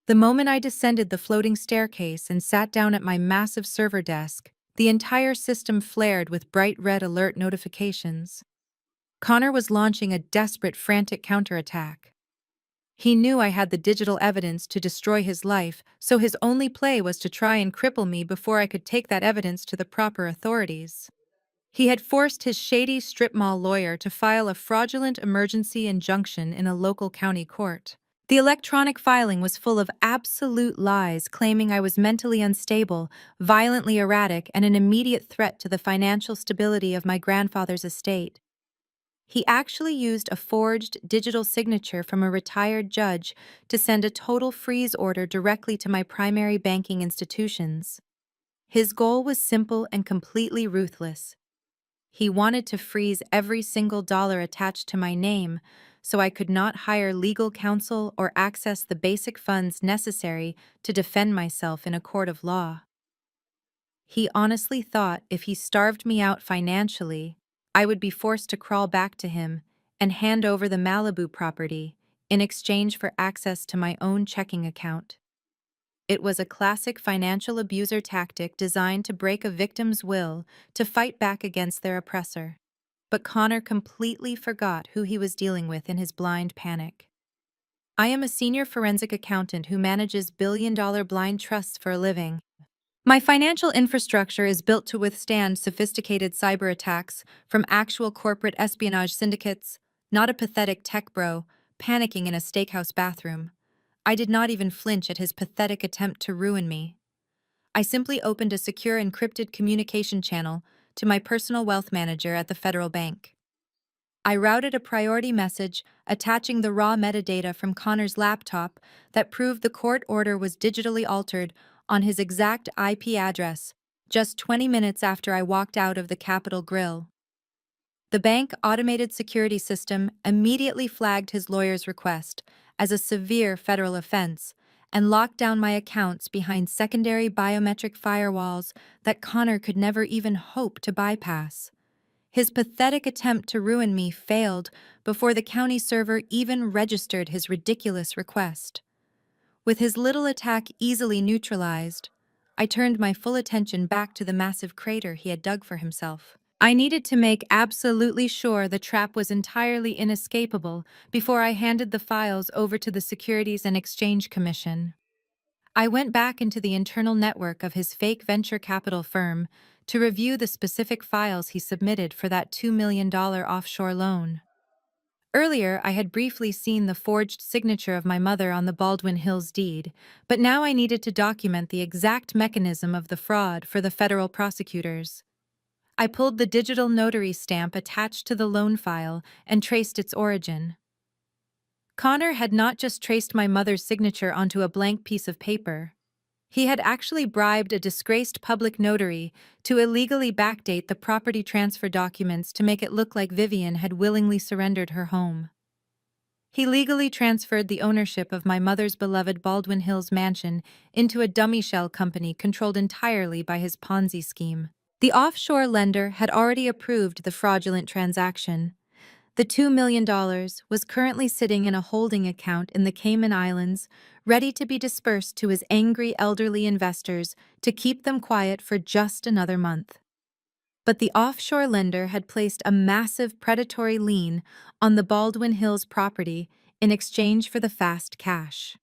The moment I descended the floating staircase and sat down at my massive server desk, the entire system flared with bright red alert notifications. Connor was launching a desperate, frantic counterattack. He knew I had the digital evidence to destroy his life, so his only play was to try and cripple me before I could take that evidence to the proper authorities. He had forced his shady strip mall lawyer to file a fraudulent emergency injunction in a local county court. The electronic filing was full of absolute lies claiming I was mentally unstable, violently erratic, and an immediate threat to the financial stability of my grandfather's estate. He actually used a forged digital signature from a retired judge to send a total freeze order directly to my primary banking institutions. His goal was simple and completely ruthless. He wanted to freeze every single dollar attached to my name so I could not hire legal counsel or access the basic funds necessary to defend myself in a court of law. He honestly thought if he starved me out financially, I would be forced to crawl back to him and hand over the Malibu property in exchange for access to my own checking account. It was a classic financial abuser tactic designed to break a victim's will to fight back against their oppressor. But Connor completely forgot who he was dealing with in his blind panic. I am a senior forensic accountant who manages billion-dollar blind trusts for a living. My financial infrastructure is built to withstand sophisticated cyber attacks from actual corporate espionage syndicates, not a pathetic tech bro panicking in a steakhouse bathroom. I did not even flinch at his pathetic attempt to ruin me. I simply opened a secure encrypted communication channel to my personal wealth manager at the federal bank. I routed a priority message attaching the raw metadata from Connor's laptop that proved the court order was digitally altered on his exact IP address, just 20 minutes after I walked out of the Capitol Grill. The bank automated security system immediately flagged his lawyer's request as a severe federal offense and locked down my accounts behind secondary biometric firewalls that Connor could never even hope to bypass. His pathetic attempt to ruin me failed before the county server even registered his ridiculous request. With his little attack easily neutralized, I turned my full attention back to the massive crater he had dug for himself. I needed to make absolutely sure the trap was entirely inescapable before I handed the files over to the Securities and Exchange Commission. I went back into the internal network of his fake venture capital firm to review the specific files he submitted for that $2 million offshore loan. Earlier, I had briefly seen the forged signature of my mother on the Baldwin Hills deed, but now I needed to document the exact mechanism of the fraud for the federal prosecutors. I pulled the digital notary stamp attached to the loan file and traced its origin. Connor had not just traced my mother's signature onto a blank piece of paper. He had actually bribed a disgraced public notary to illegally backdate the property transfer documents to make it look like Vivian had willingly surrendered her home. He legally transferred the ownership of my mother's beloved Baldwin Hills mansion into a dummy shell company controlled entirely by his Ponzi scheme. The offshore lender had already approved the fraudulent transaction. The $2 million was currently sitting in a holding account in the Cayman Islands, ready to be dispersed to his angry elderly investors to keep them quiet for just another month. But the offshore lender had placed a massive predatory lien on the Baldwin Hills property in exchange for the fast cash.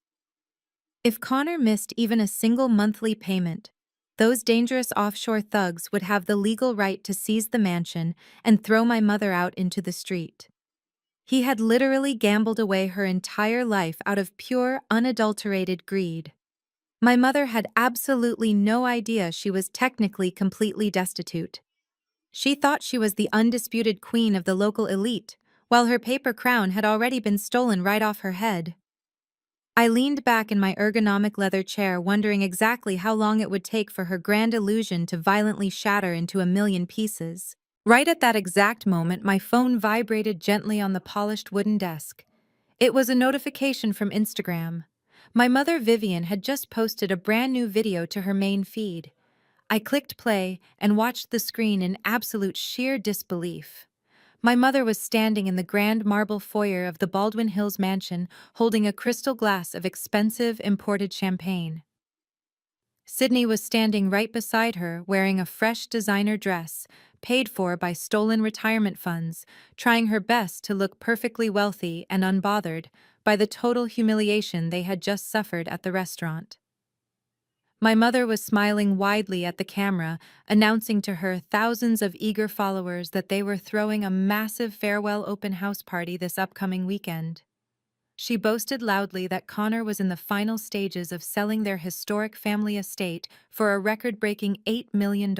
If Connor missed even a single monthly payment, those dangerous offshore thugs would have the legal right to seize the mansion and throw my mother out into the street. He had literally gambled away her entire life out of pure, unadulterated greed. My mother had absolutely no idea she was technically completely destitute. She thought she was the undisputed queen of the local elite, while her paper crown had already been stolen right off her head. I leaned back in my ergonomic leather chair, wondering exactly how long it would take for her grand illusion to violently shatter into a million pieces. Right at that exact moment, my phone vibrated gently on the polished wooden desk. It was a notification from Instagram. My mother, Vivian, had just posted a brand new video to her main feed. I clicked play and watched the screen in absolute sheer disbelief. My mother was standing in the grand marble foyer of the Baldwin Hills mansion, holding a crystal glass of expensive imported champagne. Sydney was standing right beside her, wearing a fresh designer dress, paid for by stolen retirement funds, trying her best to look perfectly wealthy and unbothered by the total humiliation they had just suffered at the restaurant. My mother was smiling widely at the camera, announcing to her thousands of eager followers that they were throwing a massive farewell open house party this upcoming weekend. She boasted loudly that Connor was in the final stages of selling their historic family estate for a record-breaking $8 million.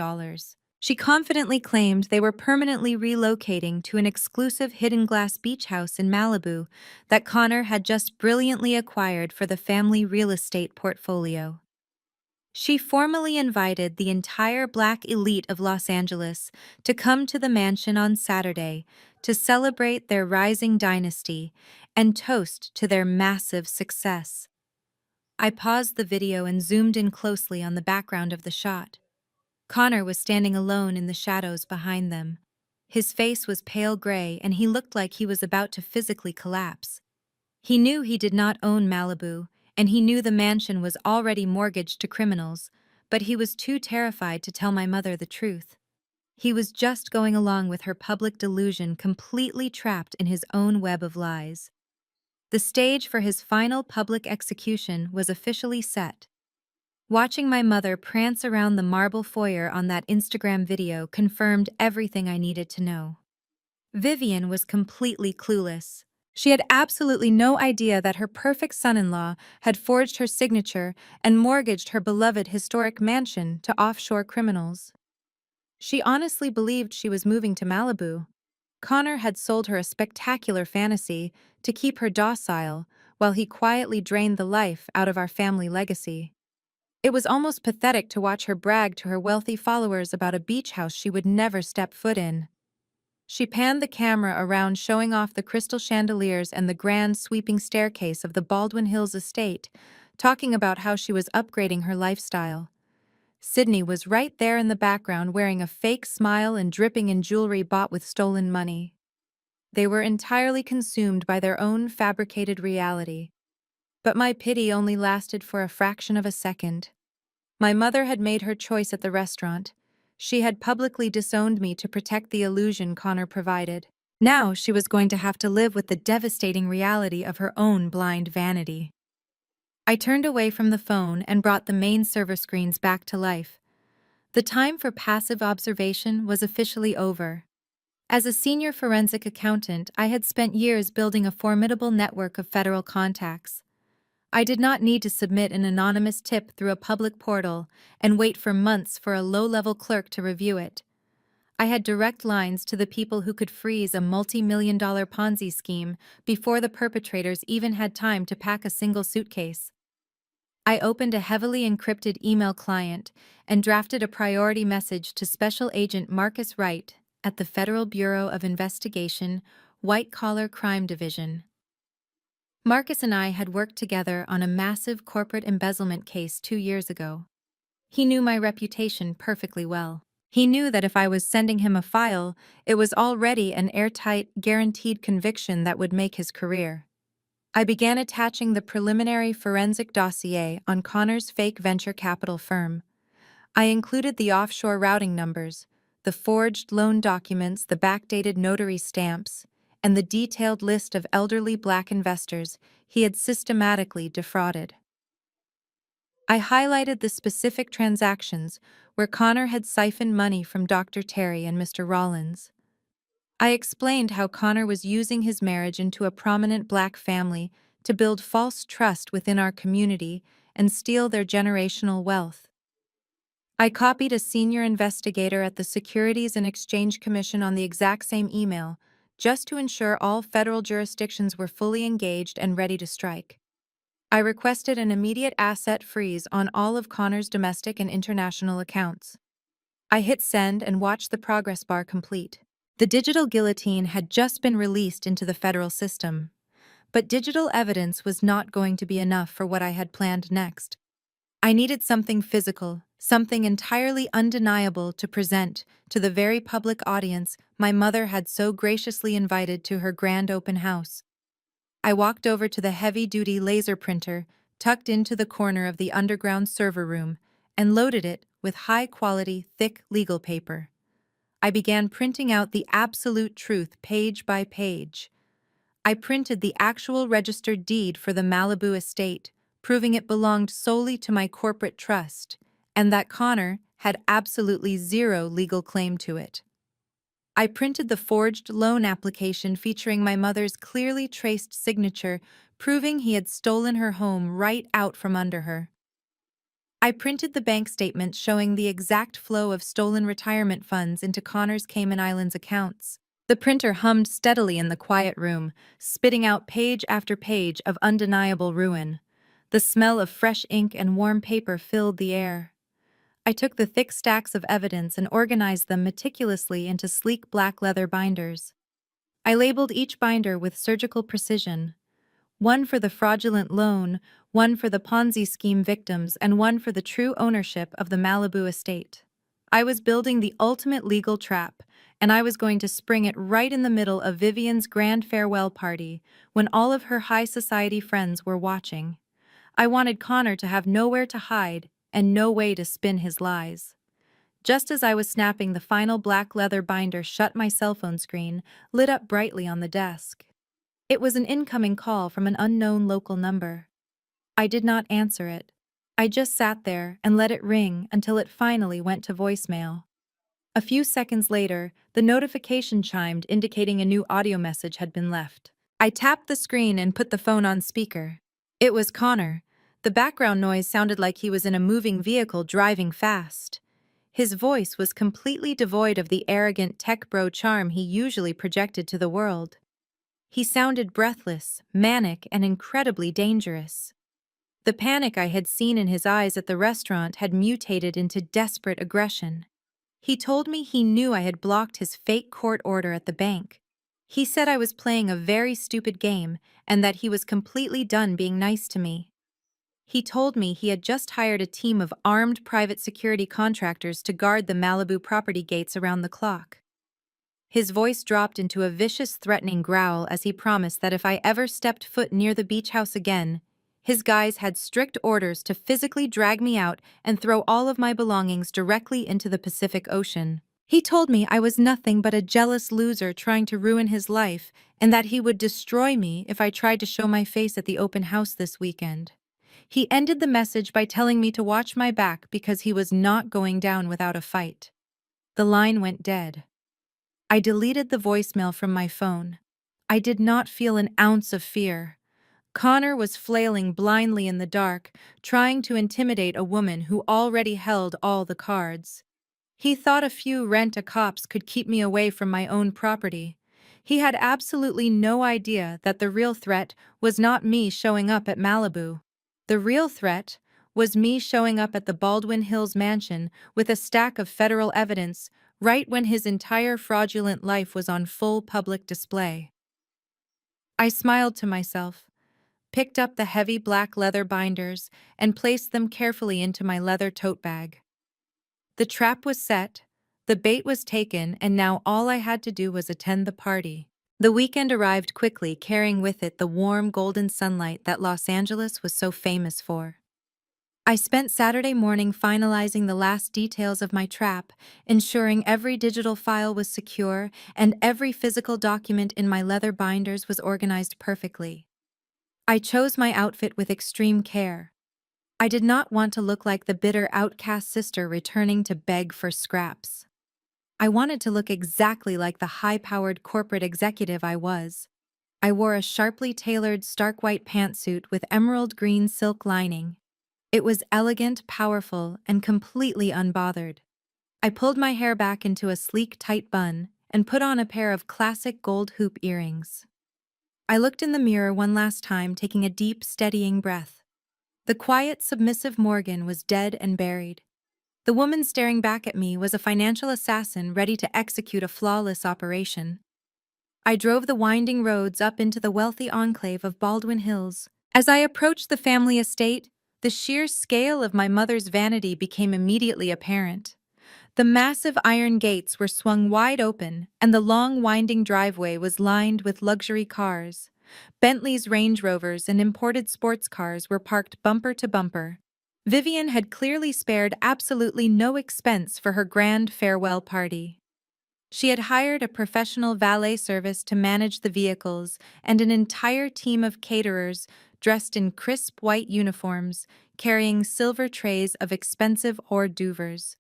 She confidently claimed they were permanently relocating to an exclusive hidden glass beach house in Malibu that Connor had just brilliantly acquired for the family real estate portfolio. She formally invited the entire Black elite of Los Angeles to come to the mansion on Saturday to celebrate their rising dynasty and toast to their massive success. I paused the video and zoomed in closely on the background of the shot. Connor was standing alone in the shadows behind them. His face was pale gray and he looked like he was about to physically collapse. He knew he did not own Malibu, and he knew the mansion was already mortgaged to criminals, but he was too terrified to tell my mother the truth. He was just going along with her public delusion, completely trapped in his own web of lies. The stage for his final public execution was officially set. Watching my mother prance around the marble foyer on that Instagram video confirmed everything I needed to know. Vivian was completely clueless. She had absolutely no idea that her perfect son-in-law had forged her signature and mortgaged her beloved historic mansion to offshore criminals. She honestly believed she was moving to Malibu. Connor had sold her a spectacular fantasy to keep her docile while he quietly drained the life out of our family legacy. It was almost pathetic to watch her brag to her wealthy followers about a beach house she would never step foot in. She panned the camera around, showing off the crystal chandeliers and the grand sweeping staircase of the Baldwin Hills estate, talking about how she was upgrading her lifestyle. Sydney was right there in the background, wearing a fake smile and dripping in jewelry bought with stolen money. They were entirely consumed by their own fabricated reality. But my pity only lasted for a fraction of a second. My mother had made her choice at the restaurant. She had publicly disowned me to protect the illusion Connor provided. Now she was going to have to live with the devastating reality of her own blind vanity. I turned away from the phone and brought the main server screens back to life. The time for passive observation was officially over. As a senior forensic accountant, I had spent years building a formidable network of federal contacts. I did not need to submit an anonymous tip through a public portal and wait for months for a low-level clerk to review it. I had direct lines to the people who could freeze a multi-million-dollar Ponzi scheme before the perpetrators even had time to pack a single suitcase. I opened a heavily encrypted email client and drafted a priority message to Special Agent Marcus Wright at the Federal Bureau of Investigation, White Collar Crime Division. Marcus and I had worked together on a massive corporate embezzlement case 2 years ago. He knew my reputation perfectly well. He knew that if I was sending him a file, it was already an airtight, guaranteed conviction that would make his career. I began attaching the preliminary forensic dossier on Connor's fake venture capital firm. I included the offshore routing numbers, the forged loan documents, the backdated notary stamps, and the detailed list of elderly black investors he had systematically defrauded. I highlighted the specific transactions where Connor had siphoned money from Dr. Terry and Mr. Rollins. I explained how Connor was using his marriage into a prominent black family to build false trust within our community and steal their generational wealth. I copied a senior investigator at the Securities and Exchange Commission on the exact same email, just to ensure all federal jurisdictions were fully engaged and ready to strike. I requested an immediate asset freeze on all of Connor's domestic and international accounts. I hit send and watched the progress bar complete. The digital guillotine had just been released into the federal system, but digital evidence was not going to be enough for what I had planned next. I needed something physical, something entirely undeniable to present to the very public audience my mother had so graciously invited to her grand open house. I walked over to the heavy-duty laser printer tucked into the corner of the underground server room and loaded it with high-quality, thick legal paper. I began printing out the absolute truth page by page. I printed the actual registered deed for the Malibu estate, proving it belonged solely to my corporate trust, and that Connor had absolutely zero legal claim to it. I printed the forged loan application featuring my mother's clearly traced signature, proving he had stolen her home right out from under her. I printed the bank statement showing the exact flow of stolen retirement funds into Connor's Cayman Islands accounts. The printer hummed steadily in the quiet room, spitting out page after page of undeniable ruin. The smell of fresh ink and warm paper filled the air. I took the thick stacks of evidence and organized them meticulously into sleek black leather binders. I labeled each binder with surgical precision. One for the fraudulent loan, one for the Ponzi scheme victims, and one for the true ownership of the Malibu estate. I was building the ultimate legal trap, and I was going to spring it right in the middle of Vivian's grand farewell party, when all of her high society friends were watching. I wanted Connor to have nowhere to hide and no way to spin his lies. Just as I was snapping the final black leather binder shut, my cell phone screen lit up brightly on the desk. It was an incoming call from an unknown local number. I did not answer it. I just sat there and let it ring until it finally went to voicemail. A few seconds later, the notification chimed indicating a new audio message had been left. I tapped the screen and put the phone on speaker. It was Connor. The background noise sounded like he was in a moving vehicle driving fast. His voice was completely devoid of the arrogant tech bro charm he usually projected to the world. He sounded breathless, manic, and incredibly dangerous. The panic I had seen in his eyes at the restaurant had mutated into desperate aggression. He told me he knew I had blocked his fake court order at the bank. He said I was playing a very stupid game and that he was completely done being nice to me. He told me he had just hired a team of armed private security contractors to guard the Malibu property gates around the clock. His voice dropped into a vicious, threatening growl as he promised that if I ever stepped foot near the beach house again, his guys had strict orders to physically drag me out and throw all of my belongings directly into the Pacific Ocean. He told me I was nothing but a jealous loser trying to ruin his life and that he would destroy me if I tried to show my face at the open house this weekend. He ended the message by telling me to watch my back because he was not going down without a fight. The line went dead. I deleted the voicemail from my phone. I did not feel an ounce of fear. Connor was flailing blindly in the dark, trying to intimidate a woman who already held all the cards. He thought a few rent-a-cops could keep me away from my own property. He had absolutely no idea that the real threat was not me showing up at Malibu. The real threat was me showing up at the Baldwin Hills mansion with a stack of federal evidence right when his entire fraudulent life was on full public display. I smiled to myself, picked up the heavy black leather binders, and placed them carefully into my leather tote bag. The trap was set, The bait was taken, and now all I had to do was attend the party. The weekend arrived quickly, carrying with it the warm, golden sunlight that Los Angeles was so famous for. I spent Saturday morning finalizing the last details of my trap, ensuring every digital file was secure and every physical document in my leather binders was organized perfectly. I chose my outfit with extreme care. I did not want to look like the bitter outcast sister returning to beg for scraps. I wanted to look exactly like the high-powered corporate executive I was. I wore a sharply tailored stark white pantsuit with emerald green silk lining. It was elegant, powerful, and completely unbothered. I pulled my hair back into a sleek, tight bun and put on a pair of classic gold hoop earrings. I looked in the mirror one last time, taking a deep, steadying breath. The quiet, submissive Morgan was dead and buried. The woman staring back at me was a financial assassin ready to execute a flawless operation. I drove the winding roads up into the wealthy enclave of Baldwin Hills. As I approached the family estate, the sheer scale of my mother's vanity became immediately apparent. The massive iron gates were swung wide open, and the long winding driveway was lined with luxury cars. Bentleys, Range Rovers, and imported sports cars were parked bumper to bumper. Vivian had clearly spared absolutely no expense for her grand farewell party. She had hired a professional valet service to manage the vehicles and an entire team of caterers dressed in crisp white uniforms, carrying silver trays of expensive hors d'oeuvres.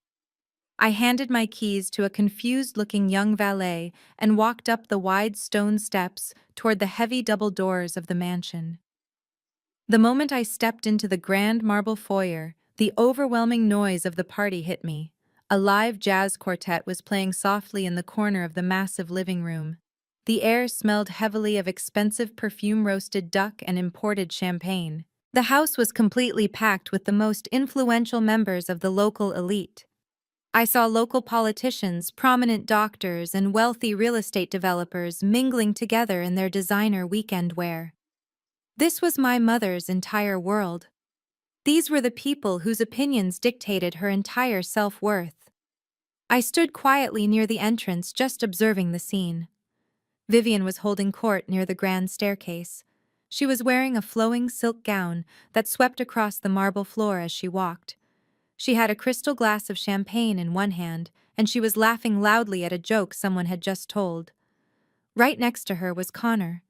I handed my keys to a confused-looking young valet and walked up the wide stone steps toward the heavy double doors of the mansion. The moment I stepped into the grand marble foyer, the overwhelming noise of the party hit me. A live jazz quartet was playing softly in the corner of the massive living room. The air smelled heavily of expensive perfume-roasted duck and imported champagne. The house was completely packed with the most influential members of the local elite. I saw local politicians, prominent doctors, and wealthy real estate developers mingling together in their designer weekend wear. This was my mother's entire world. These were the people whose opinions dictated her entire self-worth. I stood quietly near the entrance, just observing the scene. Vivian was holding court near the grand staircase. She was wearing a flowing silk gown that swept across the marble floor as she walked. She had a crystal glass of champagne in one hand, and she was laughing loudly at a joke someone had just told. Right next to her was Connor.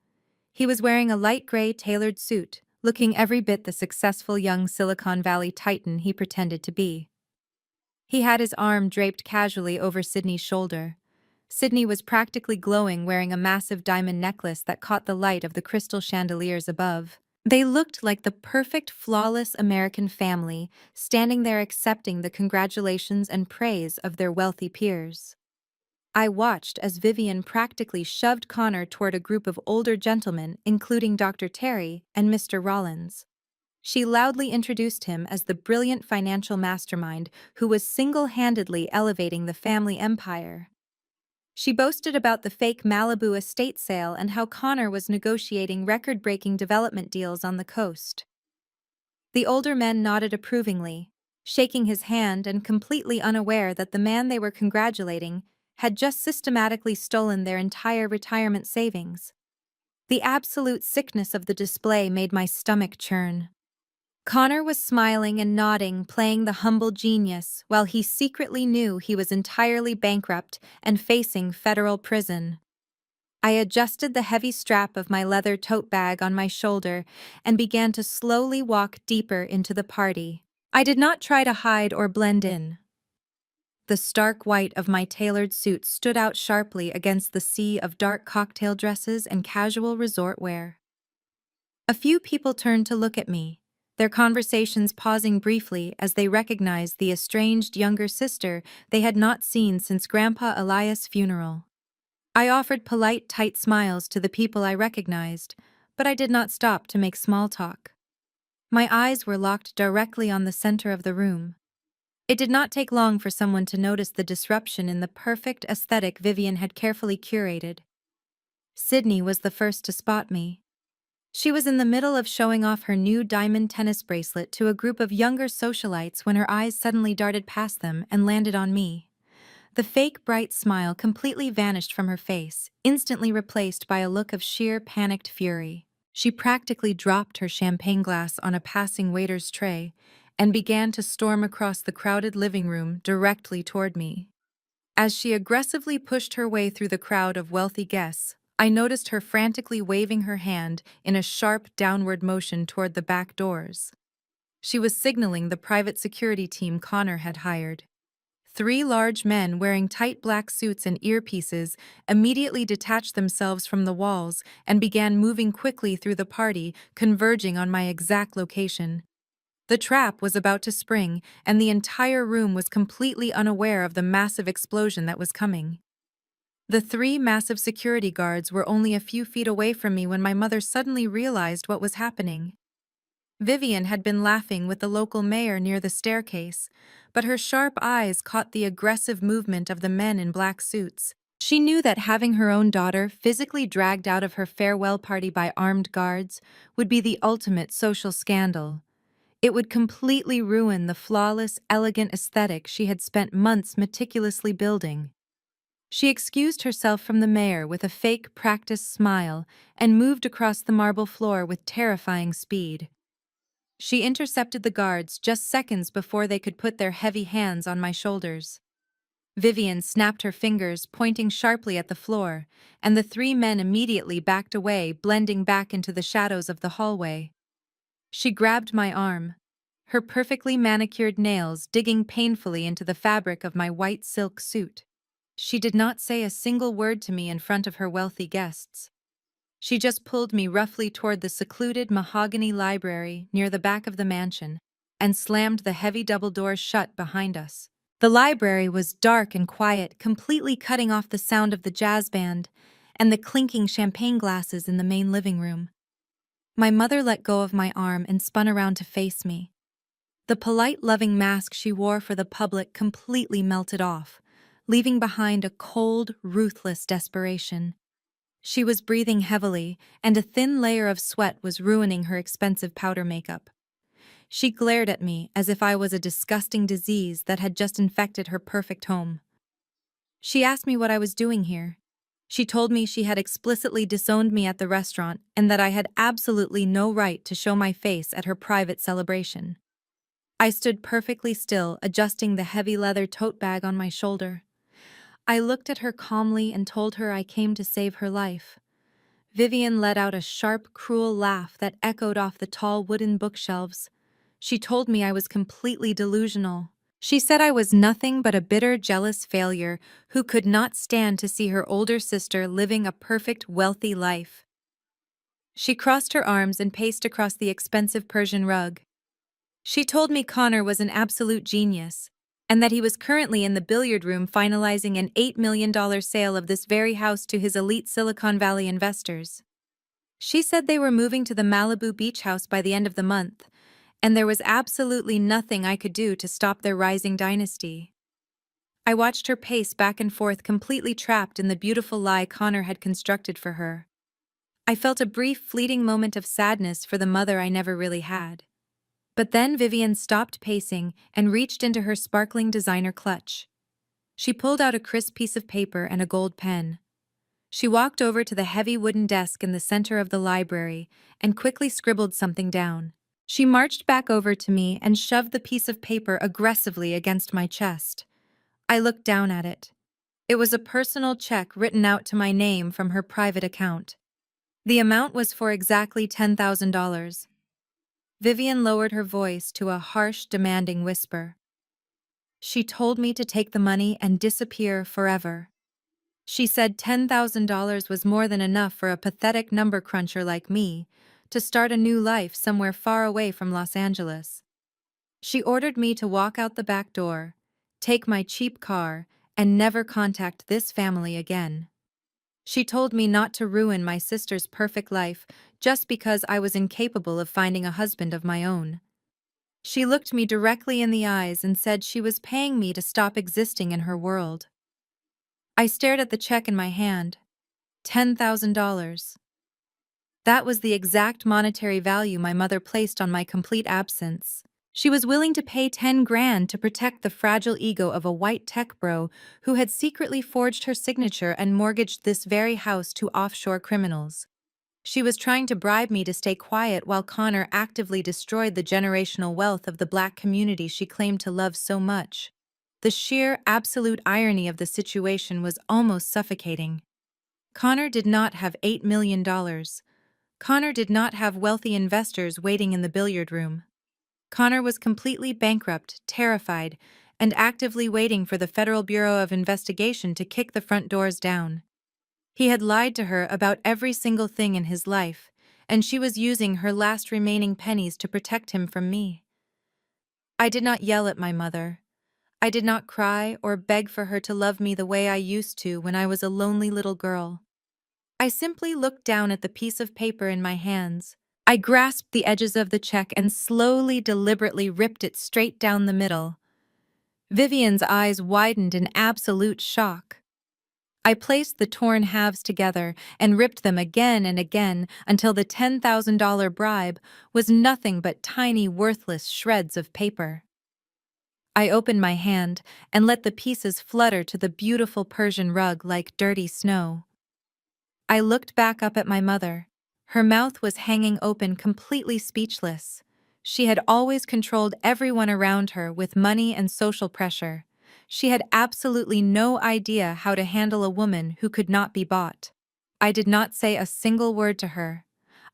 He was wearing a light gray tailored suit, looking every bit the successful young Silicon Valley titan he pretended to be. He had his arm draped casually over Sydney's shoulder. Sydney was practically glowing, wearing a massive diamond necklace that caught the light of the crystal chandeliers above. They looked like the perfect, flawless American family, standing there accepting the congratulations and praise of their wealthy peers. I watched as Vivian practically shoved Connor toward a group of older gentlemen, including Dr. Terry and Mr. Rollins. She loudly introduced him as the brilliant financial mastermind who was single-handedly elevating the family empire. She boasted about the fake Malibu estate sale and how Connor was negotiating record-breaking development deals on the coast. The older men nodded approvingly, shaking his hand and completely unaware that the man they were congratulating had just systematically stolen their entire retirement savings. The absolute sickness of the display made my stomach churn. Connor was smiling and nodding, playing the humble genius, while he secretly knew he was entirely bankrupt and facing federal prison. I adjusted the heavy strap of my leather tote bag on my shoulder and began to slowly walk deeper into the party. I did not try to hide or blend in. The stark white of my tailored suit stood out sharply against the sea of dark cocktail dresses and casual resort wear. A few people turned to look at me, their conversations pausing briefly as they recognized the estranged younger sister they had not seen since Grandpa Elias' funeral. I offered polite, tight smiles to the people I recognized, but I did not stop to make small talk. My eyes were locked directly on the center of the room. It did not take long for someone to notice the disruption in the perfect aesthetic Vivian had carefully curated. Sydney was the first to spot me. She was in the middle of showing off her new diamond tennis bracelet to a group of younger socialites when her eyes suddenly darted past them and landed on me. The fake bright smile completely vanished from her face, instantly replaced by a look of sheer panicked fury. She practically dropped her champagne glass on a passing waiter's tray and began to storm across the crowded living room directly toward me. As she aggressively pushed her way through the crowd of wealthy guests, I noticed her frantically waving her hand in a sharp downward motion toward the back doors. She was signaling the private security team Connor had hired. Three large men wearing tight black suits and earpieces immediately detached themselves from the walls and began moving quickly through the party, converging on my exact location. The trap was about to spring, and the entire room was completely unaware of the massive explosion that was coming. The three massive security guards were only a few feet away from me when my mother suddenly realized what was happening. Vivian had been laughing with the local mayor near the staircase, but her sharp eyes caught the aggressive movement of the men in black suits. She knew that having her own daughter physically dragged out of her farewell party by armed guards would be the ultimate social scandal. It would completely ruin the flawless, elegant aesthetic she had spent months meticulously building. She excused herself from the mayor with a fake, practiced smile and moved across the marble floor with terrifying speed. She intercepted the guards just seconds before they could put their heavy hands on my shoulders. Vivian snapped her fingers, pointing sharply at the floor, and the three men immediately backed away, blending back into the shadows of the hallway. She grabbed my arm, her perfectly manicured nails digging painfully into the fabric of my white silk suit. She did not say a single word to me in front of her wealthy guests. She just pulled me roughly toward the secluded mahogany library near the back of the mansion and slammed the heavy double doors shut behind us. The library was dark and quiet, completely cutting off the sound of the jazz band and the clinking champagne glasses in the main living room. My mother let go of my arm and spun around to face me. The polite, loving mask she wore for the public completely melted off, leaving behind a cold, ruthless desperation. She was breathing heavily, and a thin layer of sweat was ruining her expensive powder makeup. She glared at me as if I was a disgusting disease that had just infected her perfect home. She asked me what I was doing here. She told me she had explicitly disowned me at the restaurant and that I had absolutely no right to show my face at her private celebration. I stood perfectly still, adjusting the heavy leather tote bag on my shoulder. I looked at her calmly and told her I came to save her life. Vivian let out a sharp, cruel laugh that echoed off the tall wooden bookshelves. She told me I was completely delusional. She said I was nothing but a bitter, jealous failure who could not stand to see her older sister living a perfect, wealthy life. She crossed her arms and paced across the expensive Persian rug. She told me Connor was an absolute genius, and that he was currently in the billiard room finalizing an $8 million sale of this very house to his elite Silicon Valley investors. She said they were moving to the Malibu beach house by the end of the month, and there was absolutely nothing I could do to stop their rising dynasty. I watched her pace back and forth, completely trapped in the beautiful lie Connor had constructed for her. I felt a brief, fleeting moment of sadness for the mother I never really had. But then Vivian stopped pacing and reached into her sparkling designer clutch. She pulled out a crisp piece of paper and a gold pen. She walked over to the heavy wooden desk in the center of the library and quickly scribbled something down. She marched back over to me and shoved the piece of paper aggressively against my chest. I looked down at it. It was a personal check written out to my name from her private account. The amount was for exactly $10,000. Vivian lowered her voice to a harsh, demanding whisper. She told me to take the money and disappear forever. She said $10,000 was more than enough for a pathetic number cruncher like me to start a new life somewhere far away from Los Angeles. She ordered me to walk out the back door, take my cheap car, and never contact this family again. She told me not to ruin my sister's perfect life just because I was incapable of finding a husband of my own. She looked me directly in the eyes and said she was paying me to stop existing in her world. I stared at the check in my hand. $10,000. That was the exact monetary value my mother placed on my complete absence. She was willing to pay 10 grand to protect the fragile ego of a white tech bro who had secretly forged her signature and mortgaged this very house to offshore criminals. She was trying to bribe me to stay quiet while Connor actively destroyed the generational wealth of the black community she claimed to love so much. The sheer, absolute irony of the situation was almost suffocating. Connor did not have $8 million. Connor did not have wealthy investors waiting in the billiard room. Connor was completely bankrupt, terrified, and actively waiting for the Federal Bureau of Investigation to kick the front doors down. He had lied to her about every single thing in his life, and she was using her last remaining pennies to protect him from me. I did not yell at my mother. I did not cry or beg for her to love me the way I used to when I was a lonely little girl. I simply looked down at the piece of paper in my hands. I grasped the edges of the check and slowly, deliberately ripped it straight down the middle. Vivian's eyes widened in absolute shock. I placed the torn halves together and ripped them again and again until the $10,000 bribe was nothing but tiny, worthless shreds of paper. I opened my hand and let the pieces flutter to the beautiful Persian rug like dirty snow. I looked back up at my mother. Her mouth was hanging open, completely speechless. She had always controlled everyone around her with money and social pressure. She had absolutely no idea how to handle a woman who could not be bought. I did not say a single word to her.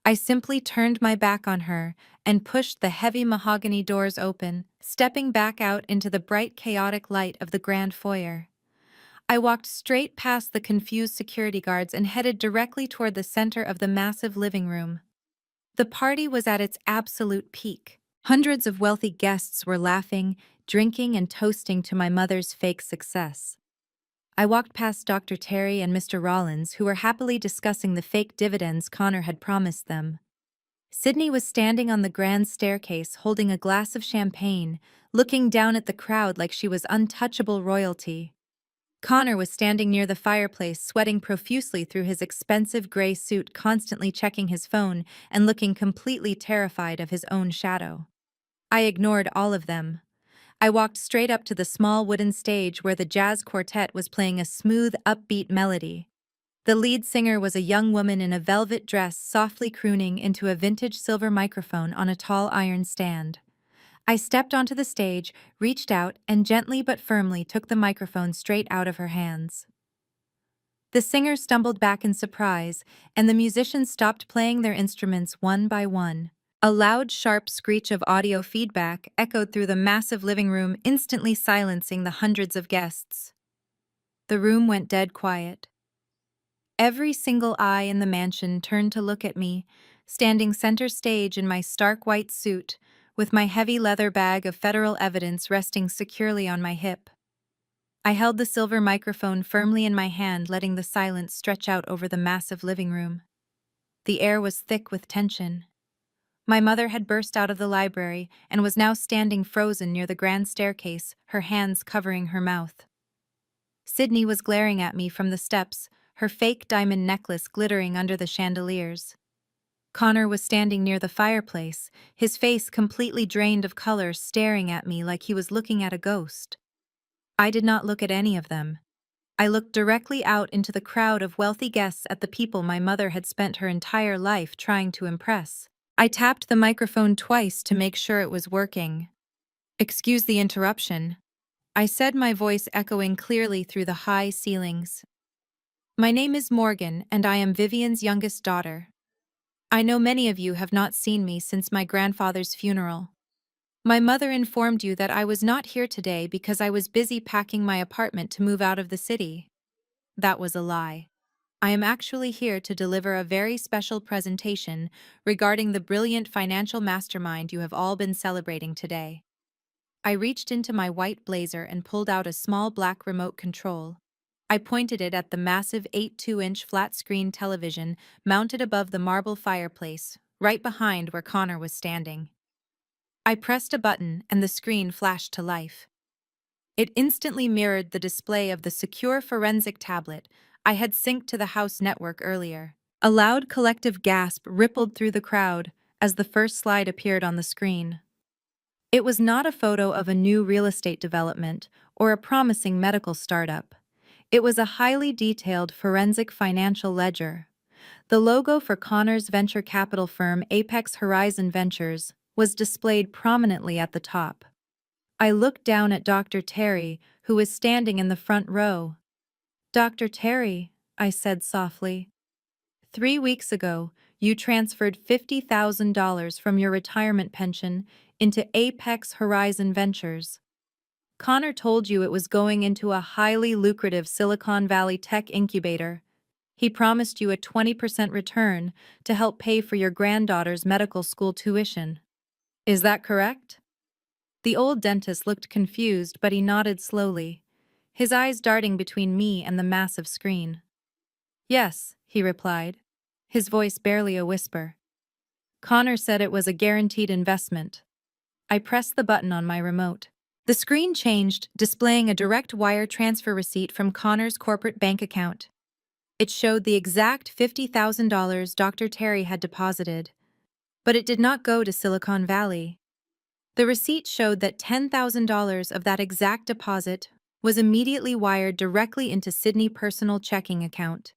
I simply turned my back on her and pushed the heavy mahogany doors open, stepping back out into the bright, chaotic light of the grand foyer. I walked straight past the confused security guards and headed directly toward the center of the massive living room. The party was at its absolute peak. Hundreds of wealthy guests were laughing, drinking, and toasting to my mother's fake success. I walked past Dr. Terry and Mr. Rollins, who were happily discussing the fake dividends Connor had promised them. Sydney was standing on the grand staircase holding a glass of champagne, looking down at the crowd like she was untouchable royalty. Connor was standing near the fireplace, sweating profusely through his expensive gray suit, constantly checking his phone and looking completely terrified of his own shadow. I ignored all of them. I walked straight up to the small wooden stage where the jazz quartet was playing a smooth, upbeat melody. The lead singer was a young woman in a velvet dress, softly crooning into a vintage silver microphone on a tall iron stand. I stepped onto the stage, reached out, and gently but firmly took the microphone straight out of her hands. The singer stumbled back in surprise, and the musicians stopped playing their instruments one by one. A loud, sharp screech of audio feedback echoed through the massive living room, instantly silencing the hundreds of guests. The room went dead quiet. Every single eye in the mansion turned to look at me, standing center stage in my stark white suit, with my heavy leather bag of federal evidence resting securely on my hip. I held the silver microphone firmly in my hand, letting the silence stretch out over the massive living room. The air was thick with tension. My mother had burst out of the library and was now standing frozen near the grand staircase, her hands covering her mouth. Sydney was glaring at me from the steps, her fake diamond necklace glittering under the chandeliers. Connor was standing near the fireplace, his face completely drained of color, staring at me like he was looking at a ghost. I did not look at any of them. I looked directly out into the crowd of wealthy guests, at the people my mother had spent her entire life trying to impress. I tapped the microphone twice to make sure it was working. "Excuse the interruption," I said, my voice echoing clearly through the high ceilings. "My name is Morgan, and I am Vivian's youngest daughter. I know many of you have not seen me since my grandfather's funeral. My mother informed you that I was not here today because I was busy packing my apartment to move out of the city. That was a lie. I am actually here to deliver a very special presentation regarding the brilliant financial mastermind you have all been celebrating today." I reached into my white blazer and pulled out a small black remote control. I pointed it at the massive 8.2-inch flat-screen television mounted above the marble fireplace, right behind where Connor was standing. I pressed a button and the screen flashed to life. It instantly mirrored the display of the secure forensic tablet I had synced to the house network earlier. A loud collective gasp rippled through the crowd as the first slide appeared on the screen. It was not a photo of a new real estate development or a promising medical startup. It was a highly detailed forensic financial ledger. The logo for Connor's venture capital firm Apex Horizon Ventures was displayed prominently at the top. I looked down at Dr. Terry, who was standing in the front row. "Dr. Terry," I said softly, "3 weeks ago, you transferred $50,000 from your retirement pension into Apex Horizon Ventures. Connor told you it was going into a highly lucrative Silicon Valley tech incubator. He promised you a 20% return to help pay for your granddaughter's medical school tuition. Is that correct?" The old dentist looked confused, but he nodded slowly, his eyes darting between me and the massive screen. "Yes," he replied, his voice barely a whisper. "Connor said it was a guaranteed investment." I pressed the button on my remote. The screen changed, displaying a direct wire transfer receipt from Connor's corporate bank account. It showed the exact $50,000 Dr. Terry had deposited, but it did not go to Silicon Valley. The receipt showed that $10,000 of that exact deposit was immediately wired directly into Sydney's personal checking account.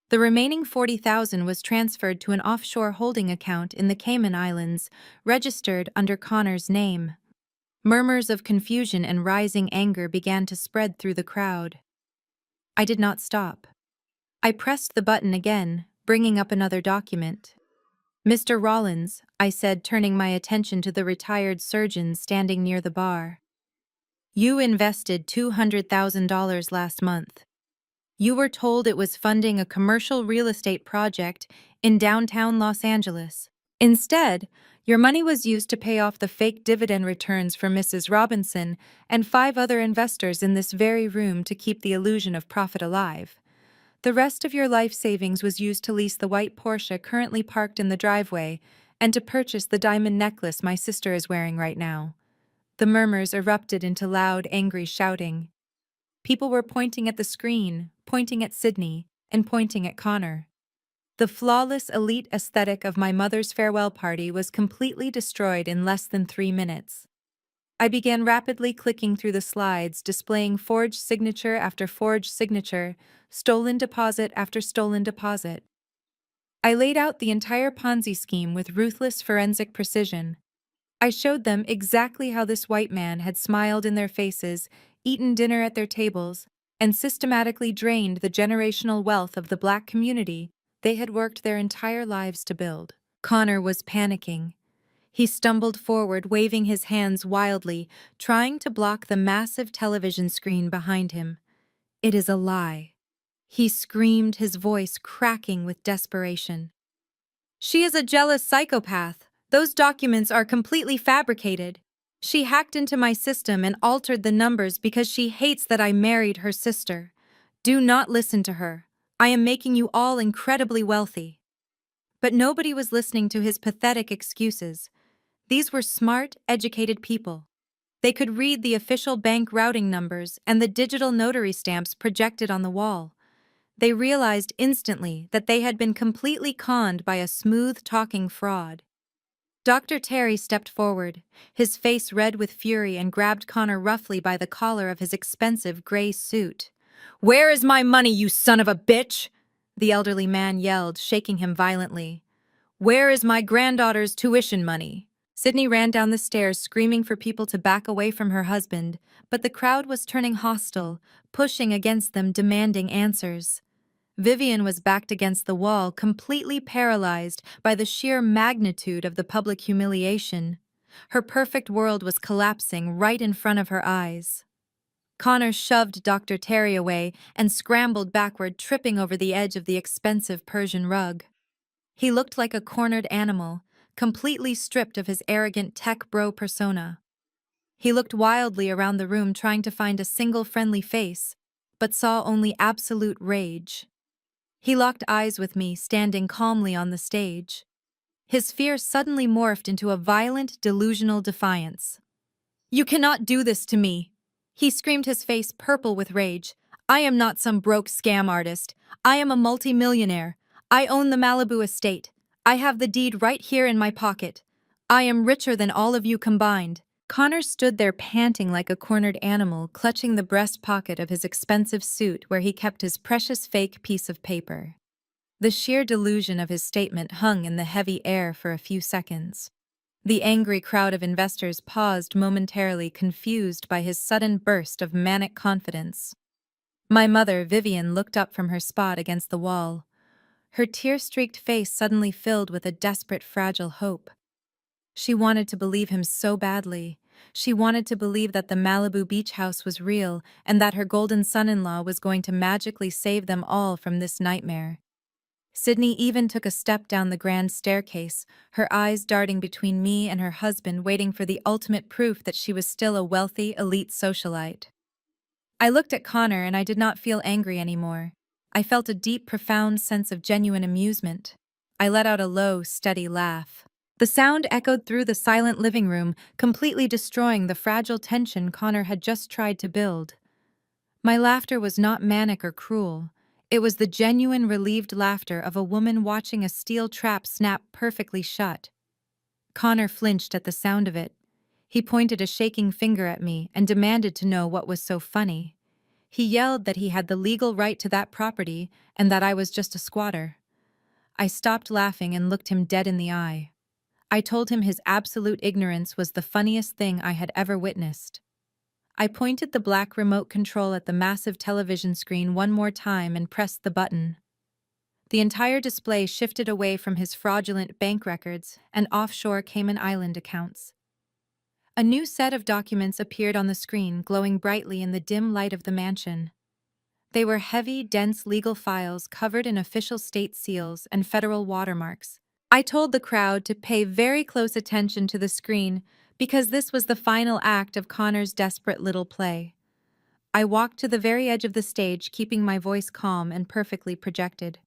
The remaining $40,000 was transferred to an offshore holding account in the Cayman Islands, registered under Connor's name. Murmurs of confusion and rising anger began to spread through the crowd. I did not stop. I pressed the button again, bringing up another document. "Mr. Rollins," I said, turning my attention to the retired surgeon standing near the bar. "You invested $200,000 last month. You were told it was funding a commercial real estate project in downtown Los Angeles. Instead, your money was used to pay off the fake dividend returns for Mrs. Robinson and 5 other investors in this very room to keep the illusion of profit alive. The rest of your life savings was used to lease the white Porsche currently parked in the driveway and to purchase the diamond necklace my sister is wearing right now." The murmurs erupted into loud, angry shouting. People were pointing at the screen, pointing at Sydney, and pointing at Connor. The flawless elite aesthetic of my mother's farewell party was completely destroyed in less than 3 minutes. I began rapidly clicking through the slides, displaying forged signature after forged signature, stolen deposit after stolen deposit. I laid out the entire Ponzi scheme with ruthless forensic precision. I showed them exactly how this white man had smiled in their faces, eaten dinner at their tables, and systematically drained the generational wealth of the Black community they had worked their entire lives to build. Connor was panicking. He stumbled forward, waving his hands wildly, trying to block the massive television screen behind him. "It is a lie," he screamed, his voice cracking with desperation. "She is a jealous psychopath. Those documents are completely fabricated. She hacked into my system and altered the numbers because she hates that I married her sister. Do not listen to her. I am making you all incredibly wealthy." But nobody was listening to his pathetic excuses. These were smart, educated people. They could read the official bank routing numbers and the digital notary stamps projected on the wall. They realized instantly that they had been completely conned by a smooth-talking fraud. Dr. Terry stepped forward, his face red with fury, and grabbed Connor roughly by the collar of his expensive gray suit. "Where is my money, you son of a bitch?" the elderly man yelled, shaking him violently. "Where is my granddaughter's tuition money?" Sydney ran down the stairs, screaming for people to back away from her husband, but the crowd was turning hostile, pushing against them, demanding answers. Vivian was backed against the wall, completely paralyzed by the sheer magnitude of the public humiliation. Her perfect world was collapsing right in front of her eyes. Connor shoved Dr. Terry away and scrambled backward, tripping over the edge of the expensive Persian rug. He looked like a cornered animal, completely stripped of his arrogant tech bro persona. He looked wildly around the room, trying to find a single friendly face, but saw only absolute rage. He locked eyes with me, standing calmly on the stage. His fear suddenly morphed into a violent, delusional defiance. "You cannot do this to me!" He screamed, his face purple with rage. "I am not some broke scam artist. I am a multimillionaire. I own the Malibu estate. I have the deed right here in my pocket. I am richer than all of you combined. Connor stood there panting like a cornered animal, clutching the breast pocket of his expensive suit where he kept his precious fake piece of paper. The sheer delusion of his statement hung in the heavy air for a few seconds. The angry crowd of investors paused momentarily, confused by his sudden burst of manic confidence. My mother, Vivian, looked up from her spot against the wall. Her tear-streaked face suddenly filled with a desperate, fragile hope. She wanted to believe him so badly. She wanted to believe that the Malibu beach house was real and that her golden son-in-law was going to magically save them all from this nightmare. Sydney even took a step down the grand staircase, her eyes darting between me and her husband, waiting for the ultimate proof that she was still a wealthy, elite socialite. I looked at Connor and I did not feel angry anymore. I felt a deep, profound sense of genuine amusement. I let out a low, steady laugh. The sound echoed through the silent living room, completely destroying the fragile tension Connor had just tried to build. My laughter was not manic or cruel. It was the genuine, relieved laughter of a woman watching a steel trap snap perfectly shut. Connor flinched at the sound of it. He pointed a shaking finger at me and demanded to know what was so funny. He yelled that he had the legal right to that property and that I was just a squatter. I stopped laughing and looked him dead in the eye. I told him his absolute ignorance was the funniest thing I had ever witnessed. I pointed the black remote control at the massive television screen one more time and pressed the button. The entire display shifted away from his fraudulent bank records and offshore Cayman Island accounts. A new set of documents appeared on the screen, glowing brightly in the dim light of the mansion. They were heavy, dense legal files covered in official state seals and federal watermarks. I told the crowd to pay very close attention to the screen because this was the final act of Connor's desperate little play. I walked to the very edge of the stage, keeping my voice calm and perfectly projected.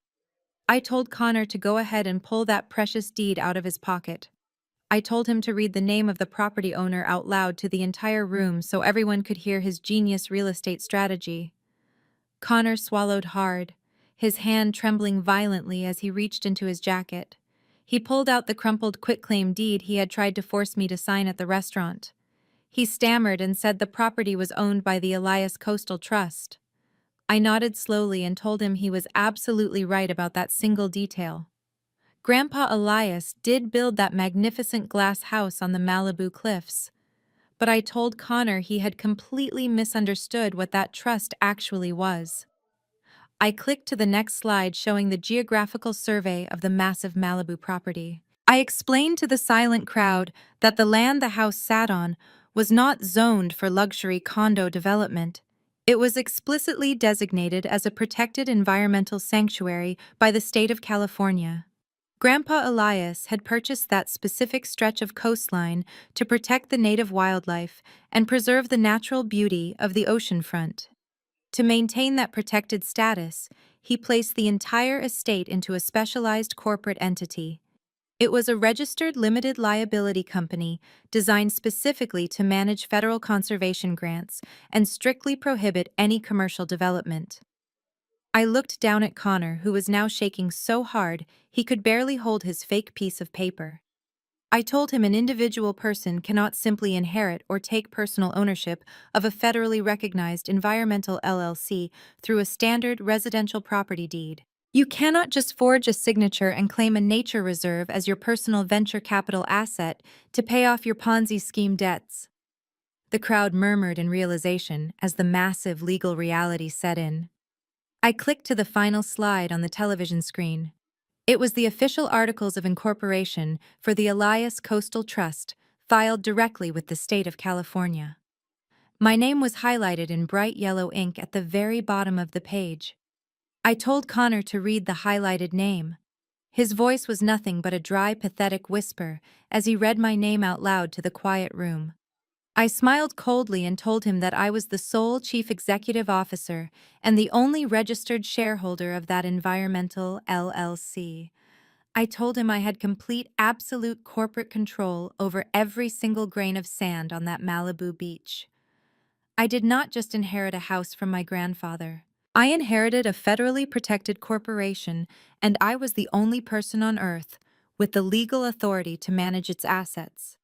I told Connor to go ahead and pull that precious deed out of his pocket. I told him to read the name of the property owner out loud to the entire room so everyone could hear his genius real estate strategy. Connor swallowed hard, his hand trembling violently as he reached into his jacket. He pulled out the crumpled quitclaim deed he had tried to force me to sign at the restaurant. He stammered and said the property was owned by the Elias Coastal Trust. I nodded slowly and told him he was absolutely right about that single detail. Grandpa Elias did build that magnificent glass house on the Malibu cliffs, but I told Connor he had completely misunderstood what that trust actually was. I clicked to the next slide showing the geographical survey of the massive Malibu property. I explained to the silent crowd that the land the house sat on was not zoned for luxury condo development. It was explicitly designated as a protected environmental sanctuary by the state of California. Grandpa Elias had purchased that specific stretch of coastline to protect the native wildlife and preserve the natural beauty of the oceanfront. To maintain that protected status, he placed the entire estate into a specialized corporate entity. It was a registered limited liability company designed specifically to manage federal conservation grants and strictly prohibit any commercial development. I looked down at Connor, who was now shaking so hard he could barely hold his fake piece of paper. I told him an individual person cannot simply inherit or take personal ownership of a federally recognized environmental LLC through a standard residential property deed. You cannot just forge a signature and claim a nature reserve as your personal venture capital asset to pay off your Ponzi scheme debts. The crowd murmured in realization as the massive legal reality set in. I clicked to the final slide on the television screen. It was the official articles of incorporation for the Elias Coastal Trust, filed directly with the state of California. My name was highlighted in bright yellow ink at the very bottom of the page. I told Connor to read the highlighted name. His voice was nothing but a dry, pathetic whisper as he read my name out loud to the quiet room. I smiled coldly and told him that I was the sole chief executive officer and the only registered shareholder of that environmental LLC. I told him I had complete, absolute corporate control over every single grain of sand on that Malibu beach. I did not just inherit a house from my grandfather. I inherited a federally protected corporation, and I was the only person on Earth with the legal authority to manage its assets.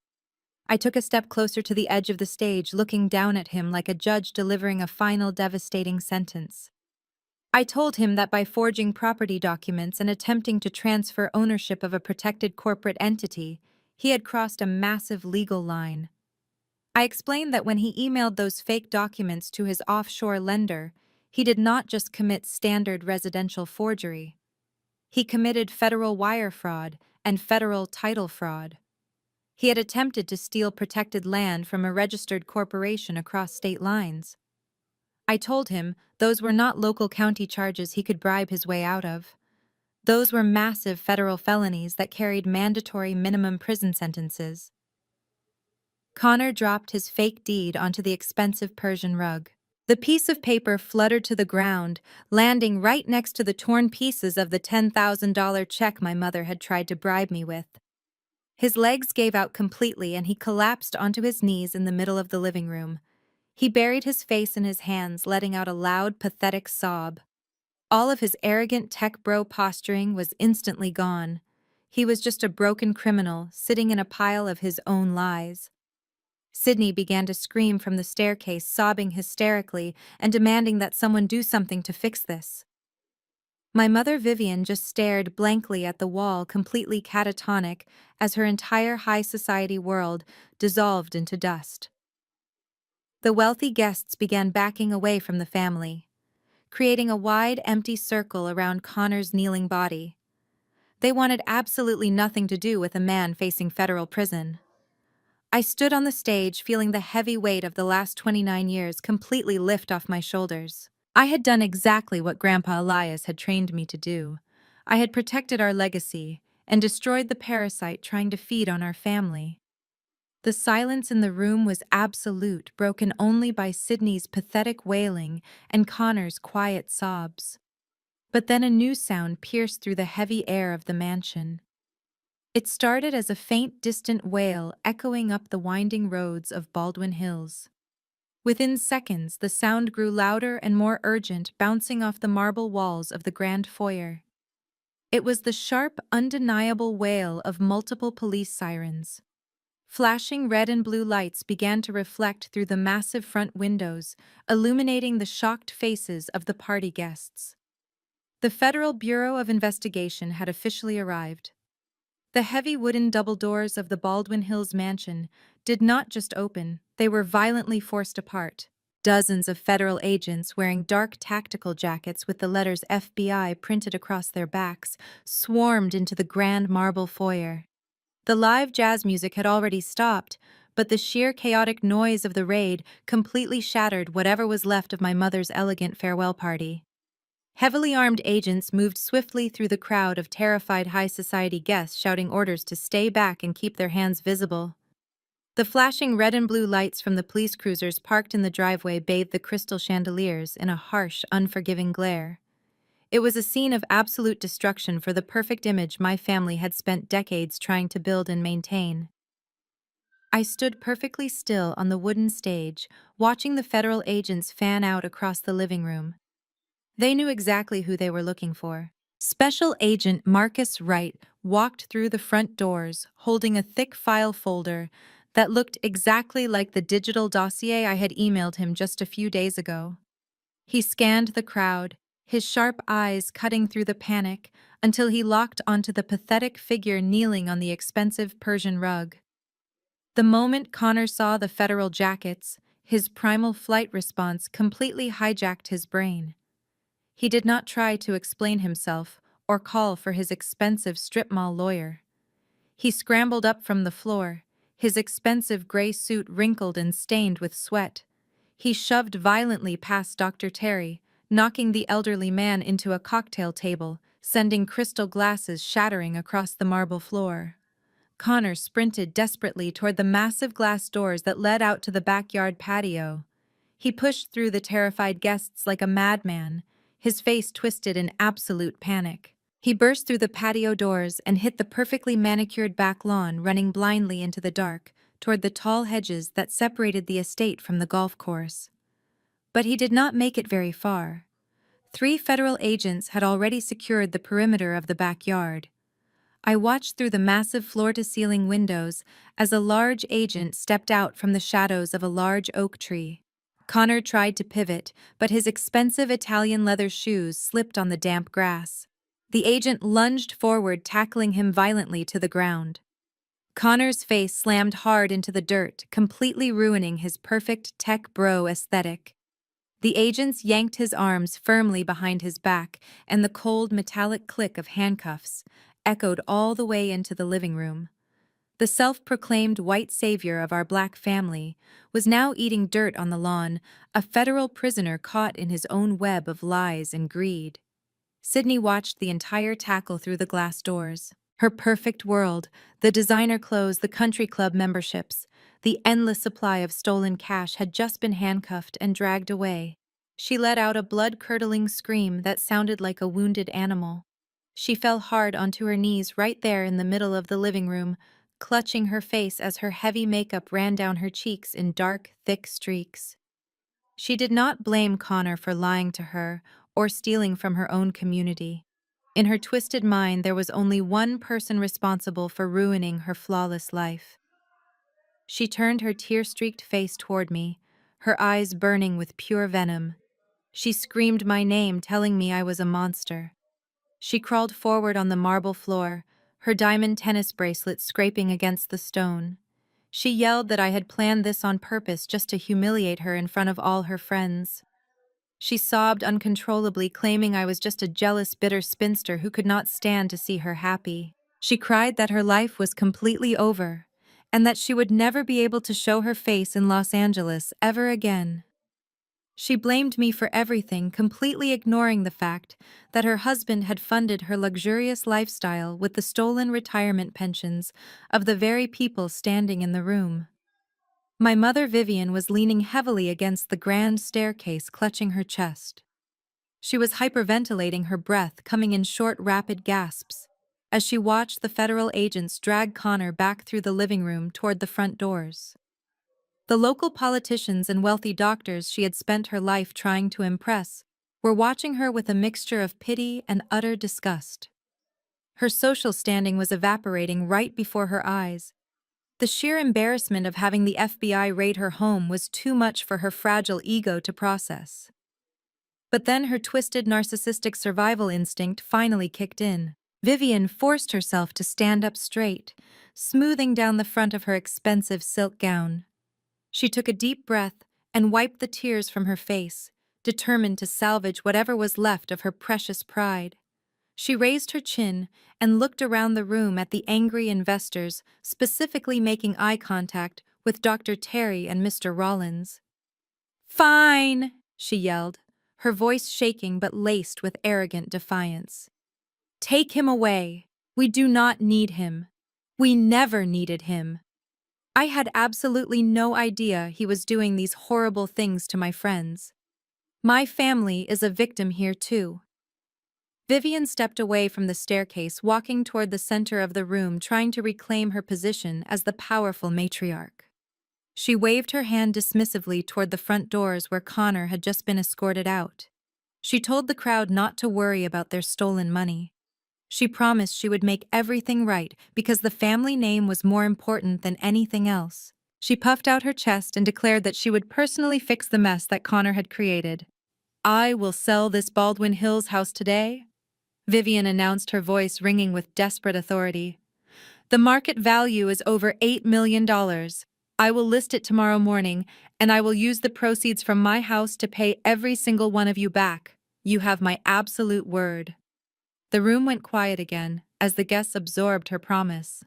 I took a step closer to the edge of the stage, looking down at him like a judge delivering a final devastating sentence. I told him that by forging property documents and attempting to transfer ownership of a protected corporate entity, he had crossed a massive legal line. I explained that when he emailed those fake documents to his offshore lender, he did not just commit standard residential forgery. He committed federal wire fraud and federal title fraud. He had attempted to steal protected land from a registered corporation across state lines. I told him those were not local county charges he could bribe his way out of. Those were massive federal felonies that carried mandatory minimum prison sentences. Connor dropped his fake deed onto the expensive Persian rug. The piece of paper fluttered to the ground, landing right next to the torn pieces of the $10,000 check my mother had tried to bribe me with. His legs gave out completely and he collapsed onto his knees in the middle of the living room. He buried his face in his hands, letting out a loud, pathetic sob. All of his arrogant tech bro posturing was instantly gone. He was just a broken criminal, sitting in a pile of his own lies. Sydney began to scream from the staircase, sobbing hysterically and demanding that someone do something to fix this. My mother Vivian just stared blankly at the wall, completely catatonic, as her entire high society world dissolved into dust. The wealthy guests began backing away from the family, creating a wide, empty circle around Connor's kneeling body. They wanted absolutely nothing to do with a man facing federal prison. I stood on the stage, feeling the heavy weight of the last 29 years completely lift off my shoulders. I had done exactly what Grandpa Elias had trained me to do. I had protected our legacy and destroyed the parasite trying to feed on our family. The silence in the room was absolute, broken only by Sydney's pathetic wailing and Connor's quiet sobs. But then a new sound pierced through the heavy air of the mansion. It started as a faint, distant wail echoing up the winding roads of Baldwin Hills. Within seconds, the sound grew louder and more urgent, bouncing off the marble walls of the grand foyer. It was the sharp, undeniable wail of multiple police sirens. Flashing red and blue lights began to reflect through the massive front windows, illuminating the shocked faces of the party guests. The Federal Bureau of Investigation had officially arrived. The heavy wooden double doors of the Baldwin Hills mansion did not just open, they were violently forced apart. Dozens of federal agents wearing dark tactical jackets with the letters FBI printed across their backs swarmed into the grand marble foyer. The live jazz music had already stopped, but the sheer chaotic noise of the raid completely shattered whatever was left of my mother's elegant farewell party. Heavily armed agents moved swiftly through the crowd of terrified high society guests, shouting orders to stay back and keep their hands visible. The flashing red and blue lights from the police cruisers parked in the driveway bathed the crystal chandeliers in a harsh, unforgiving glare. It was a scene of absolute destruction for the perfect image my family had spent decades trying to build and maintain. I stood perfectly still on the wooden stage, watching the federal agents fan out across the living room. They knew exactly who they were looking for. Special Agent Marcus Wright walked through the front doors, holding a thick file folder that looked exactly like the digital dossier I had emailed him just a few days ago. He scanned the crowd, his sharp eyes cutting through the panic, until he locked onto the pathetic figure kneeling on the expensive Persian rug. The moment Connor saw the federal jackets, his primal flight response completely hijacked his brain. He did not try to explain himself or call for his expensive strip mall lawyer. He scrambled up from the floor, his expensive gray suit wrinkled and stained with sweat. He shoved violently past Dr. Terry, knocking the elderly man into a cocktail table, sending crystal glasses shattering across the marble floor. Connor sprinted desperately toward the massive glass doors that led out to the backyard patio. He pushed through the terrified guests like a madman, his face twisted in absolute panic. He burst through the patio doors and hit the perfectly manicured back lawn, running blindly into the dark, toward the tall hedges that separated the estate from the golf course. But he did not make it very far. 3 federal agents had already secured the perimeter of the backyard. I watched through the massive floor-to-ceiling windows as a large agent stepped out from the shadows of a large oak tree. Connor tried to pivot, but his expensive Italian leather shoes slipped on the damp grass. The agent lunged forward, tackling him violently to the ground. Connor's face slammed hard into the dirt, completely ruining his perfect tech bro aesthetic. The agents yanked his arms firmly behind his back, and the cold metallic click of handcuffs echoed all the way into the living room. The self-proclaimed white savior of our black family was now eating dirt on the lawn, a federal prisoner caught in his own web of lies and greed. Sydney watched the entire tackle through the glass doors. Her perfect world, the designer clothes, the country club memberships, the endless supply of stolen cash had just been handcuffed and dragged away. She let out a blood-curdling scream that sounded like a wounded animal. She fell hard onto her knees right there in the middle of the living room, clutching her face as her heavy makeup ran down her cheeks in dark, thick streaks. She did not blame Connor for lying to her or stealing from her own community. In her twisted mind, there was only one person responsible for ruining her flawless life. She turned her tear-streaked face toward me, her eyes burning with pure venom. She screamed my name, telling me I was a monster. She crawled forward on the marble floor, her diamond tennis bracelet scraping against the stone. She yelled that I had planned this on purpose just to humiliate her in front of all her friends. She sobbed uncontrollably, claiming I was just a jealous, bitter spinster who could not stand to see her happy. She cried that her life was completely over, and that she would never be able to show her face in Los Angeles ever again. She blamed me for everything, completely ignoring the fact that her husband had funded her luxurious lifestyle with the stolen retirement pensions of the very people standing in the room. My mother Vivian was leaning heavily against the grand staircase, clutching her chest. She was hyperventilating, her breath coming in short, rapid gasps, as she watched the federal agents drag Connor back through the living room toward the front doors. The local politicians and wealthy doctors she had spent her life trying to impress were watching her with a mixture of pity and utter disgust. Her social standing was evaporating right before her eyes. The sheer embarrassment of having the FBI raid her home was too much for her fragile ego to process. But then her twisted narcissistic survival instinct finally kicked in. Vivian forced herself to stand up straight, smoothing down the front of her expensive silk gown. She took a deep breath and wiped the tears from her face, determined to salvage whatever was left of her precious pride. She raised her chin and looked around the room at the angry investors, specifically making eye contact with Dr. Terry and Mr. Rollins. "Fine," she yelled, her voice shaking but laced with arrogant defiance. "Take him away. We do not need him. We never needed him. I had absolutely no idea he was doing these horrible things to my friends. My family is a victim here too." Vivian stepped away from the staircase, walking toward the center of the room, trying to reclaim her position as the powerful matriarch. She waved her hand dismissively toward the front doors where Connor had just been escorted out. She told the crowd not to worry about their stolen money. She promised she would make everything right because the family name was more important than anything else. She puffed out her chest and declared that she would personally fix the mess that Connor had created. "I will sell this Baldwin Hills house today," Vivian announced, her voice ringing with desperate authority. "The market value is over $8 million. I will list it tomorrow morning, and I will use the proceeds from my house to pay every single one of you back. You have my absolute word." The room went quiet again, as the guests absorbed her promise.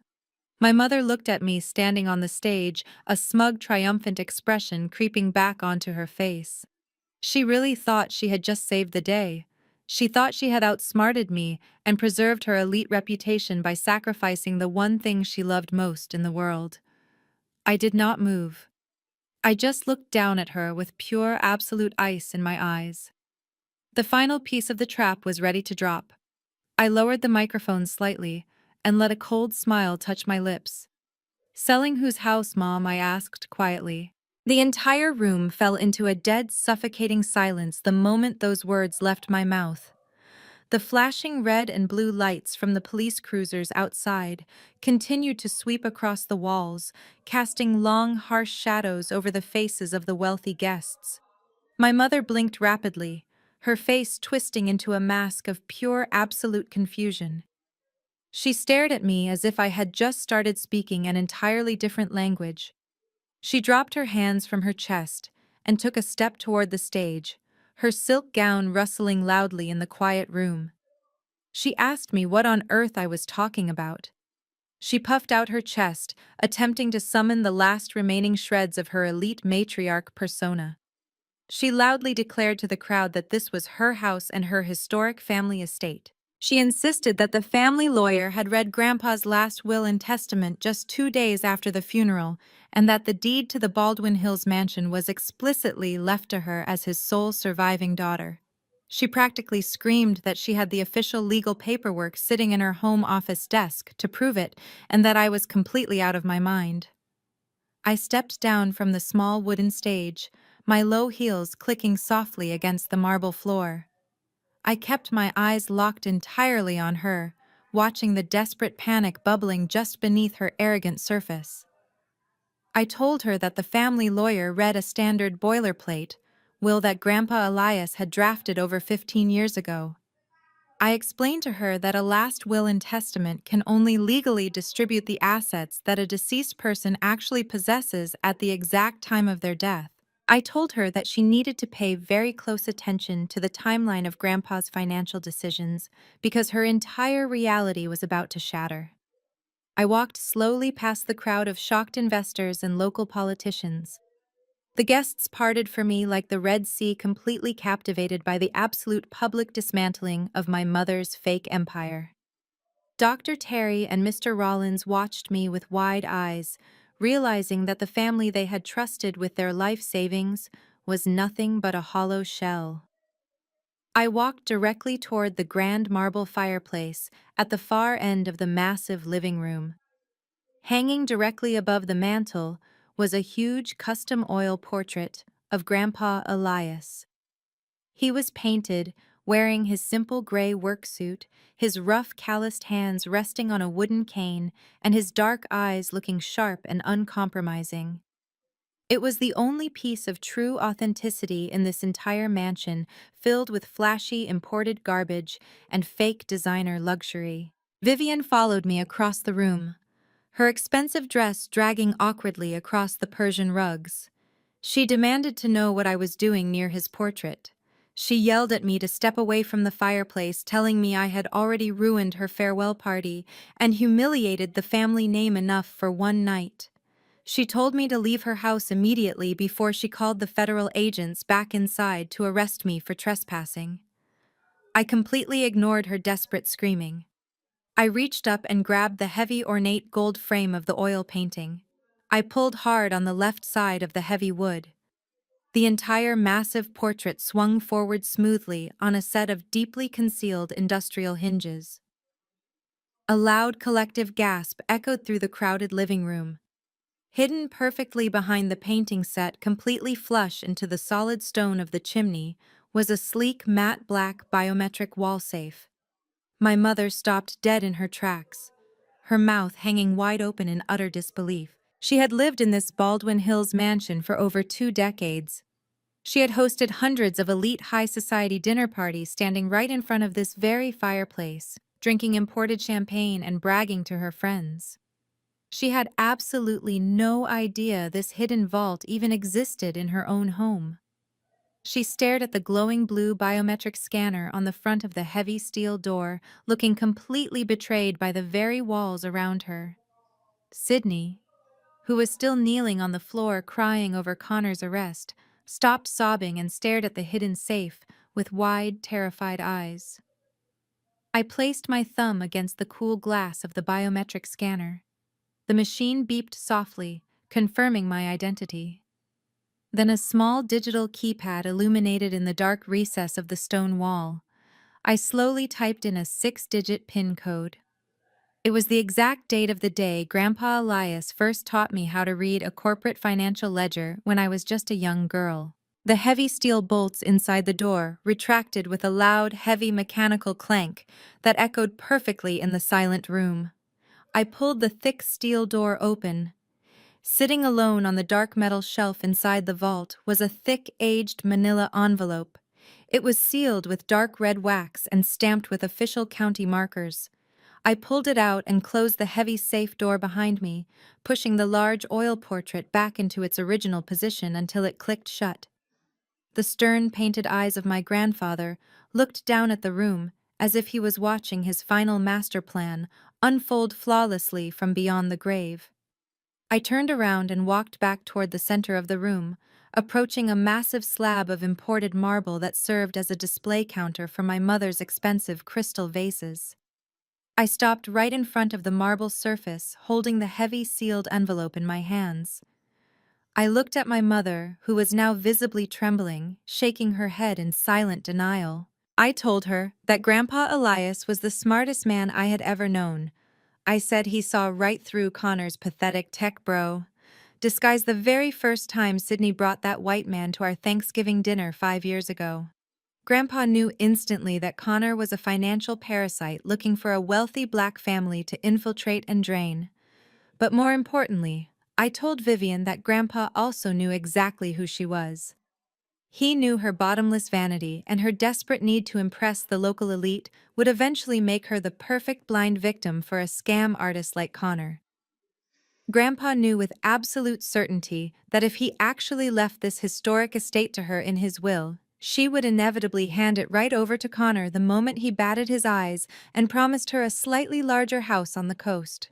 My mother looked at me standing on the stage, a smug, triumphant expression creeping back onto her face. She really thought she had just saved the day. She thought she had outsmarted me and preserved her elite reputation by sacrificing the one thing she loved most in the world. I did not move. I just looked down at her with pure, absolute ice in my eyes. The final piece of the trap was ready to drop. I lowered the microphone slightly and let a cold smile touch my lips. "Selling whose house, Mom?" I asked quietly. The entire room fell into a dead, suffocating silence the moment those words left my mouth. The flashing red and blue lights from the police cruisers outside continued to sweep across the walls, casting long, harsh shadows over the faces of the wealthy guests. My mother blinked rapidly, her face twisting into a mask of pure, absolute confusion. She stared at me as if I had just started speaking an entirely different language. She dropped her hands from her chest and took a step toward the stage, her silk gown rustling loudly in the quiet room. She asked me what on earth I was talking about. She puffed out her chest, attempting to summon the last remaining shreds of her elite matriarch persona. She loudly declared to the crowd that this was her house and her historic family estate. She insisted that the family lawyer had read Grandpa's last will and testament just 2 days after the funeral, and that the deed to the Baldwin Hills mansion was explicitly left to her as his sole surviving daughter. She practically screamed that she had the official legal paperwork sitting in her home office desk to prove it, and that I was completely out of my mind. I stepped down from the small wooden stage, my low heels clicking softly against the marble floor. I kept my eyes locked entirely on her, watching the desperate panic bubbling just beneath her arrogant surface. I told her that the family lawyer read a standard boilerplate will that Grandpa Elias had drafted over 15 years ago. I explained to her that a last will and testament can only legally distribute the assets that a deceased person actually possesses at the exact time of their death. I told her that she needed to pay very close attention to the timeline of Grandpa's financial decisions because her entire reality was about to shatter. I walked slowly past the crowd of shocked investors and local politicians. The guests parted for me like the Red Sea, completely captivated by the absolute public dismantling of my mother's fake empire. Dr. Terry and Mr. Rollins watched me with wide eyes, realizing that the family they had trusted with their life savings was nothing but a hollow shell. I walked directly toward the grand marble fireplace at the far end of the massive living room. Hanging directly above the mantel was a huge custom oil portrait of Grandpa Elias. He was painted, wearing his simple gray work suit, his rough calloused hands resting on a wooden cane, and his dark eyes looking sharp and uncompromising. It was the only piece of true authenticity in this entire mansion, filled with flashy imported garbage and fake designer luxury. Vivian followed me across the room, her expensive dress dragging awkwardly across the Persian rugs. She demanded to know what I was doing near his portrait. She yelled at me to step away from the fireplace, telling me I had already ruined her farewell party and humiliated the family name enough for one night. She told me to leave her house immediately before she called the federal agents back inside to arrest me for trespassing. I completely ignored her desperate screaming. I reached up and grabbed the heavy ornate gold frame of the oil painting. I pulled hard on the left side of the heavy wood. The entire massive portrait swung forward smoothly on a set of deeply concealed industrial hinges. A loud collective gasp echoed through the crowded living room. Hidden perfectly behind the painting set, completely flush into the solid stone of the chimney, was a sleek matte black biometric wall safe. My mother stopped dead in her tracks, her mouth hanging wide open in utter disbelief. She had lived in this Baldwin Hills mansion for over 2 decades. She had hosted hundreds of elite high society dinner parties standing right in front of this very fireplace, drinking imported champagne and bragging to her friends. She had absolutely no idea this hidden vault even existed in her own home. She stared at the glowing blue biometric scanner on the front of the heavy steel door, looking completely betrayed by the very walls around her. Sydney, who was still kneeling on the floor crying over Connor's arrest, stopped sobbing and stared at the hidden safe with wide, terrified eyes. I placed my thumb against the cool glass of the biometric scanner. The machine beeped softly, confirming my identity. Then a small digital keypad illuminated in the dark recess of the stone wall. I slowly typed in a 6-digit PIN code. It was the exact date of the day Grandpa Elias first taught me how to read a corporate financial ledger when I was just a young girl. The heavy steel bolts inside the door retracted with a loud, heavy mechanical clank that echoed perfectly in the silent room. I pulled the thick steel door open. Sitting alone on the dark metal shelf inside the vault was a thick, aged manila envelope. It was sealed with dark red wax and stamped with official county markers. I pulled it out and closed the heavy safe door behind me, pushing the large oil portrait back into its original position until it clicked shut. The stern, painted eyes of my grandfather looked down at the room as if he was watching his final master plan unfold flawlessly from beyond the grave. I turned around and walked back toward the center of the room, approaching a massive slab of imported marble that served as a display counter for my mother's expensive crystal vases. I stopped right in front of the marble surface, holding the heavy sealed envelope in my hands. I looked at my mother, who was now visibly trembling, shaking her head in silent denial. I told her that Grandpa Elias was the smartest man I had ever known. I said he saw right through Connor's pathetic tech bro disguised the very first time Sydney brought that white man to our Thanksgiving dinner 5 years ago. Grandpa knew instantly that Connor was a financial parasite looking for a wealthy black family to infiltrate and drain. But more importantly, I told Vivian that Grandpa also knew exactly who she was. He knew her bottomless vanity and her desperate need to impress the local elite would eventually make her the perfect blind victim for a scam artist like Connor. Grandpa knew with absolute certainty that if he actually left this historic estate to her in his will, she would inevitably hand it right over to Connor the moment he batted his eyes and promised her a slightly larger house on the coast.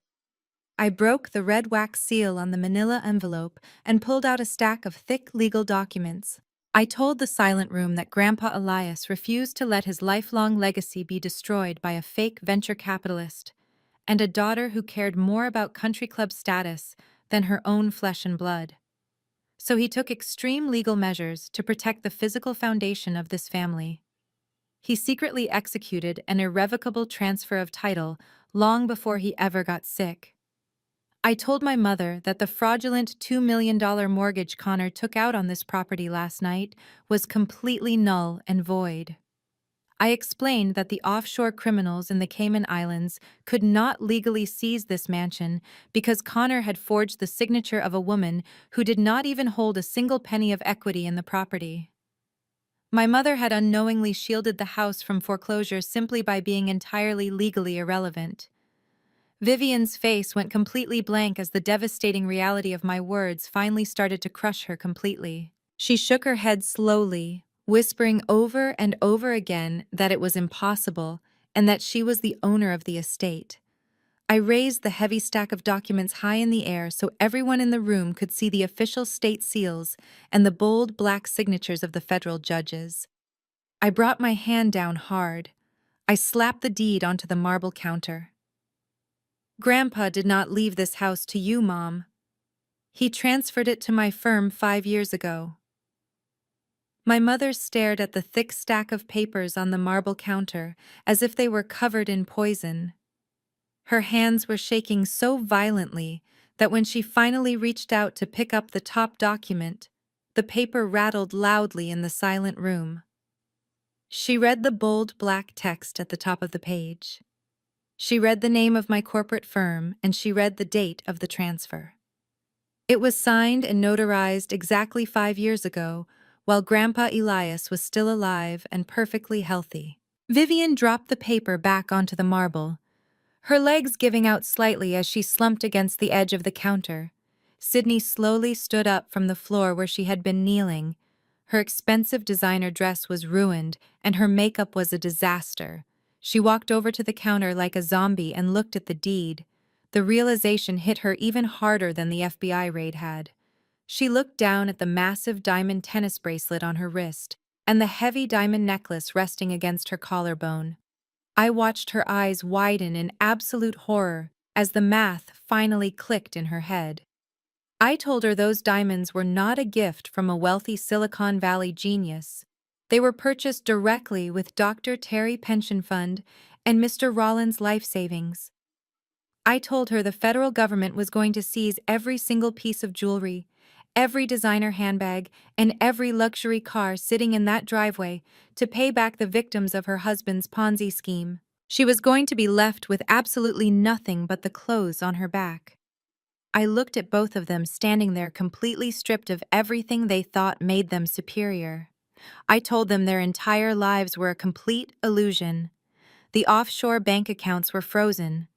I broke the red wax seal on the manila envelope and pulled out a stack of thick legal documents. I told the silent room that Grandpa Elias refused to let his lifelong legacy be destroyed by a fake venture capitalist, and a daughter who cared more about country club status than her own flesh and blood. So he took extreme legal measures to protect the physical foundation of this family. He secretly executed an irrevocable transfer of title long before he ever got sick. I told my mother that the fraudulent $2 million mortgage Connor took out on this property last night was completely null and void. I explained that the offshore criminals in the Cayman Islands could not legally seize this mansion because Connor had forged the signature of a woman who did not even hold a single penny of equity in the property. My mother had unknowingly shielded the house from foreclosure simply by being entirely legally irrelevant. Vivian's face went completely blank as the devastating reality of my words finally started to crush her completely. She shook her head slowly, whispering over and over again that it was impossible and that she was the owner of the estate. I raised the heavy stack of documents high in the air so everyone in the room could see the official state seals and the bold black signatures of the federal judges. I brought my hand down hard. I slapped the deed onto the marble counter. Grandpa did not leave this house to you, Mom. He transferred it to my firm 5 years ago. My mother stared at the thick stack of papers on the marble counter as if they were covered in poison. Her hands were shaking so violently that when she finally reached out to pick up the top document, the paper rattled loudly in the silent room. She read the bold black text at the top of the page. She read the name of my corporate firm, and she read the date of the transfer. It was signed and notarized exactly 5 years ago, while Grandpa Elias was still alive and perfectly healthy. Vivian dropped the paper back onto the marble, her legs giving out slightly as she slumped against the edge of the counter. Sydney slowly stood up from the floor where she had been kneeling. Her expensive designer dress was ruined, and her makeup was a disaster. She walked over to the counter like a zombie and looked at the deed. The realization hit her even harder than the FBI raid had. She looked down at the massive diamond tennis bracelet on her wrist and the heavy diamond necklace resting against her collarbone. I watched her eyes widen in absolute horror as the math finally clicked in her head. I told her those diamonds were not a gift from a wealthy Silicon Valley genius. They were purchased directly with Dr. Terry Pension Fund and Mr. Rollins' life savings. I told her the federal government was going to seize every single piece of jewelry, every designer handbag, and every luxury car sitting in that driveway to pay back the victims of her husband's Ponzi scheme. She was going to be left with absolutely nothing but the clothes on her back. I looked at both of them standing there completely stripped of everything they thought made them superior. I told them their entire lives were a complete illusion. The offshore bank accounts were frozen.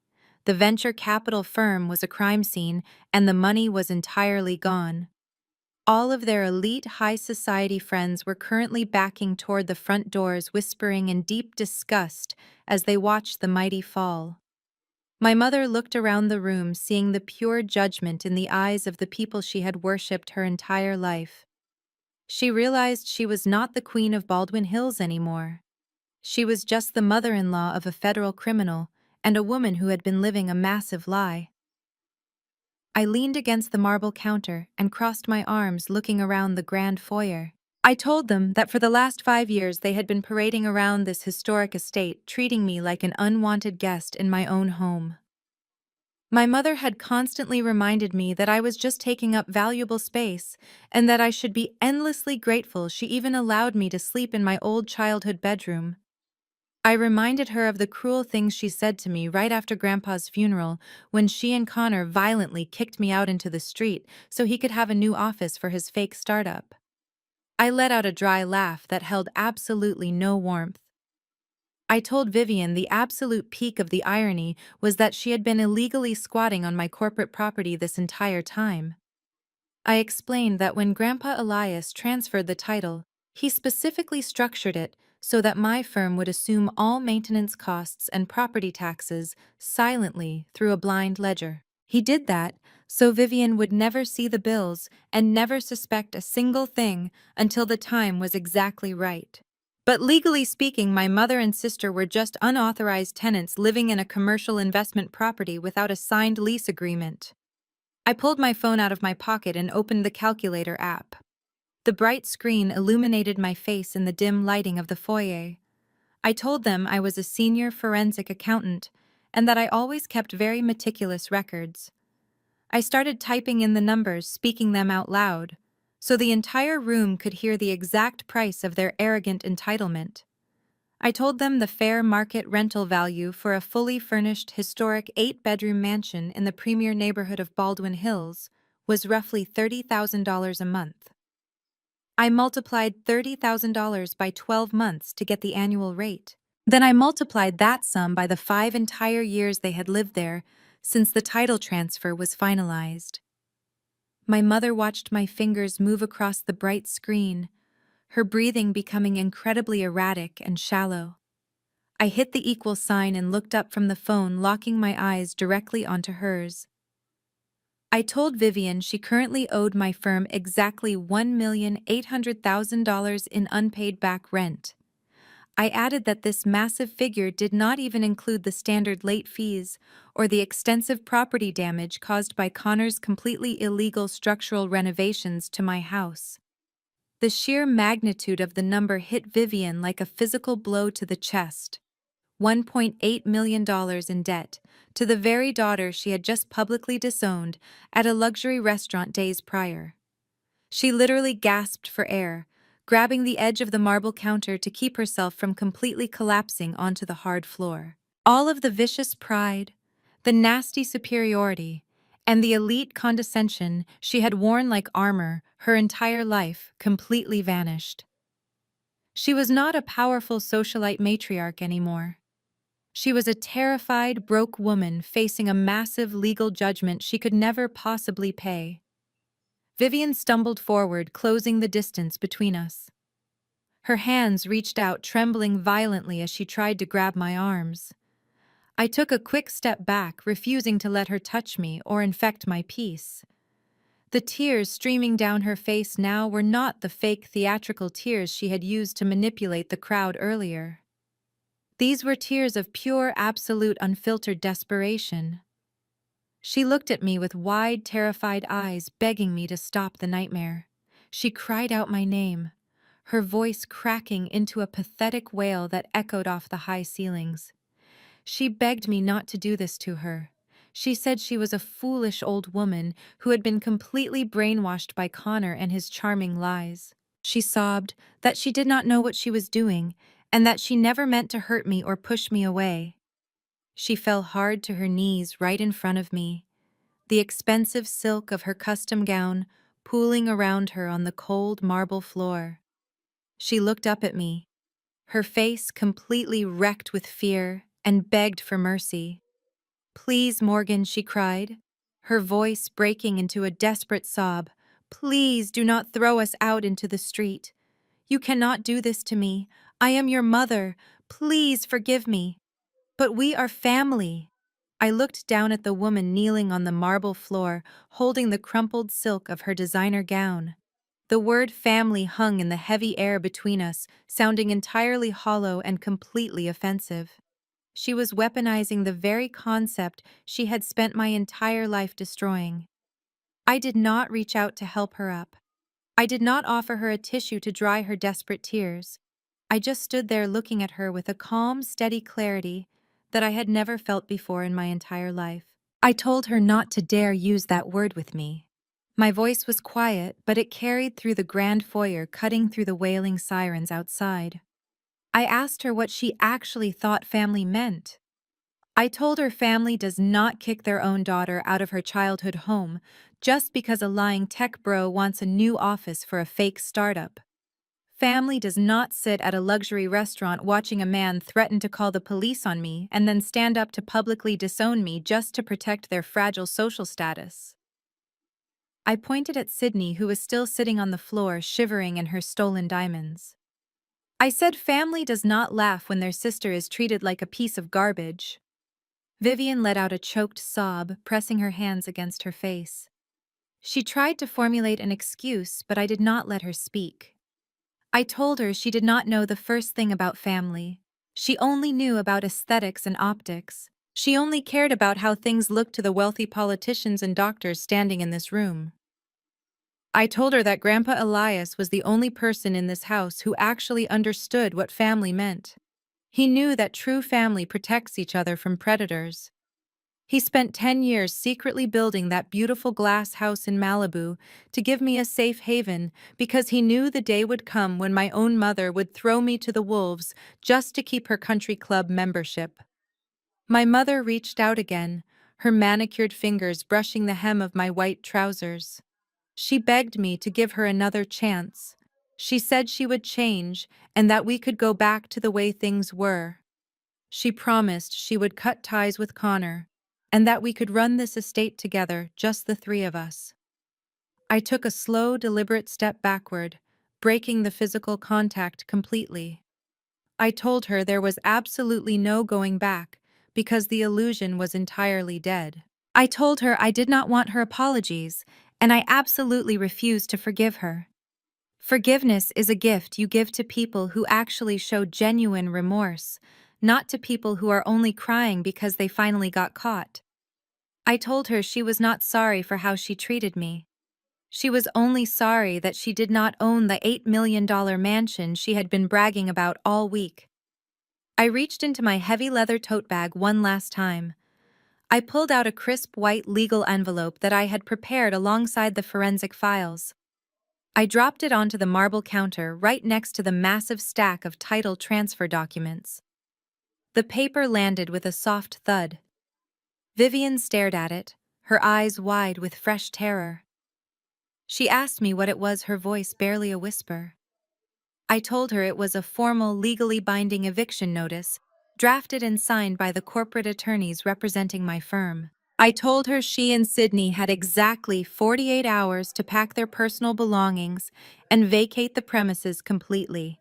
The venture capital firm was a crime scene, and the money was entirely gone. All of their elite high society friends were currently backing toward the front doors, whispering in deep disgust as they watched the mighty fall. My mother looked around the room, seeing the pure judgment in the eyes of the people she had worshipped her entire life. She realized she was not the queen of Baldwin Hills anymore. She was just the mother-in-law of a federal criminal and a woman who had been living a massive lie. I leaned against the marble counter and crossed my arms, looking around the grand foyer. I told them that for the last 5 years they had been parading around this historic estate, treating me like an unwanted guest in my own home. My mother had constantly reminded me that I was just taking up valuable space and that I should be endlessly grateful she even allowed me to sleep in my old childhood bedroom. I reminded her of the cruel things she said to me right after Grandpa's funeral when she and Connor violently kicked me out into the street so he could have a new office for his fake startup. I let out a dry laugh that held absolutely no warmth. I told Vivian the absolute peak of the irony was that she had been illegally squatting on my corporate property this entire time. I explained that when Grandpa Elias transferred the title, he specifically structured it so that my firm would assume all maintenance costs and property taxes silently through a blind ledger. He did that so Vivian would never see the bills and never suspect a single thing until the time was exactly right. But legally speaking, my mother and sister were just unauthorized tenants living in a commercial investment property without a signed lease agreement. I pulled my phone out of my pocket and opened the calculator app. The bright screen illuminated my face in the dim lighting of the foyer. I told them I was a senior forensic accountant and that I always kept very meticulous records. I started typing in the numbers, speaking them out loud, so the entire room could hear the exact price of their arrogant entitlement. I told them the fair market rental value for a fully furnished historic 8-bedroom mansion in the premier neighborhood of Baldwin Hills was roughly $30,000 a month. I multiplied $30,000 by 12 months to get the annual rate. Then I multiplied that sum by the 5 entire years they had lived there since the title transfer was finalized. My mother watched my fingers move across the bright screen, her breathing becoming incredibly erratic and shallow. I hit the equal sign and looked up from the phone, locking my eyes directly onto hers. I told Vivian she currently owed my firm exactly $1,800,000 in unpaid back rent. I added that this massive figure did not even include the standard late fees or the extensive property damage caused by Connor's completely illegal structural renovations to my house. The sheer magnitude of the number hit Vivian like a physical blow to the chest. $1.8 million in debt to the very daughter she had just publicly disowned at a luxury restaurant days prior. She literally gasped for air, grabbing the edge of the marble counter to keep herself from completely collapsing onto the hard floor. All of the vicious pride, the nasty superiority, and the elite condescension she had worn like armor her entire life completely vanished. She was not a powerful socialite matriarch anymore. She was a terrified, broke woman facing a massive legal judgment she could never possibly pay. Vivian stumbled forward, closing the distance between us. Her hands reached out, trembling violently as she tried to grab my arms. I took a quick step back, refusing to let her touch me or infect my peace. The tears streaming down her face now were not the fake theatrical tears she had used to manipulate the crowd earlier. These were tears of pure, absolute, unfiltered desperation. She looked at me with wide, terrified eyes, begging me to stop the nightmare. She cried out my name, her voice cracking into a pathetic wail that echoed off the high ceilings. She begged me not to do this to her. She said she was a foolish old woman who had been completely brainwashed by Connor and his charming lies. She sobbed that she did not know what she was doing and that she never meant to hurt me or push me away. She fell hard to her knees right in front of me, the expensive silk of her custom gown pooling around her on the cold marble floor. She looked up at me, her face completely wrecked with fear, and begged for mercy. "Please, Morgan," she cried, her voice breaking into a desperate sob. "Please do not throw us out into the street. You cannot do this to me. I am your mother. Please forgive me. But we are family." I looked down at the woman kneeling on the marble floor, holding the crumpled silk of her designer gown. The word family hung in the heavy air between us, sounding entirely hollow and completely offensive. She was weaponizing the very concept she had spent my entire life destroying. I did not reach out to help her up. I did not offer her a tissue to dry her desperate tears. I just stood there looking at her with a calm, steady clarity that I had never felt before in my entire life. I told her not to dare use that word with me. My voice was quiet, but it carried through the grand foyer, cutting through the wailing sirens outside. I asked her what she actually thought family meant. I told her family does not kick their own daughter out of her childhood home just because a lying tech bro wants a new office for a fake startup. Family does not sit at a luxury restaurant watching a man threaten to call the police on me and then stand up to publicly disown me just to protect their fragile social status. I pointed at Sydney, who was still sitting on the floor, shivering in her stolen diamonds. I said family does not laugh when their sister is treated like a piece of garbage. Vivian let out a choked sob, pressing her hands against her face. She tried to formulate an excuse, but I did not let her speak. I told her she did not know the first thing about family. She only knew about aesthetics and optics. She only cared about how things looked to the wealthy politicians and doctors standing in this room. I told her that Grandpa Elias was the only person in this house who actually understood what family meant. He knew that true family protects each other from predators. He spent 10 years secretly building that beautiful glass house in Malibu to give me a safe haven because he knew the day would come when my own mother would throw me to the wolves just to keep her country club membership. My mother reached out again, her manicured fingers brushing the hem of my white trousers. She begged me to give her another chance. She said she would change and that we could go back to the way things were. She promised she would cut ties with Connor, and that we could run this estate together, just the three of us. I took a slow, deliberate step backward, breaking the physical contact completely. I told her there was absolutely no going back, because the illusion was entirely dead. I told her I did not want her apologies, and I absolutely refused to forgive her. Forgiveness is a gift you give to people who actually show genuine remorse, not to people who are only crying because they finally got caught. I told her she was not sorry for how she treated me. She was only sorry that she did not own the $8 million mansion she had been bragging about all week. I reached into my heavy leather tote bag one last time. I pulled out a crisp white legal envelope that I had prepared alongside the forensic files. I dropped it onto the marble counter right next to the massive stack of title transfer documents. The paper landed with a soft thud. Vivian stared at it, her eyes wide with fresh terror. She asked me what it was, her voice barely a whisper. I told her it was a formal, legally binding eviction notice, drafted and signed by the corporate attorneys representing my firm. I told her she and Sydney had exactly 48 hours to pack their personal belongings and vacate the premises completely.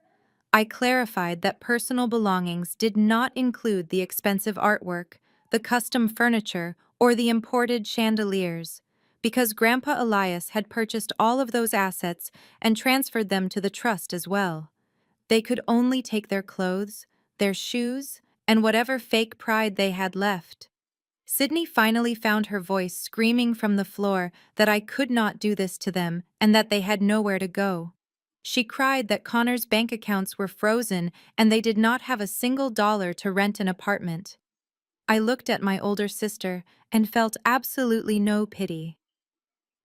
I clarified that personal belongings did not include the expensive artwork, the custom furniture, or the imported chandeliers, because Grandpa Elias had purchased all of those assets and transferred them to the trust as well. They could only take their clothes, their shoes, and whatever fake pride they had left. Sydney finally found her voice screaming from the floor that I could not do this to them and that they had nowhere to go. She cried that Connor's bank accounts were frozen and they did not have a single dollar to rent an apartment. I looked at my older sister and felt absolutely no pity.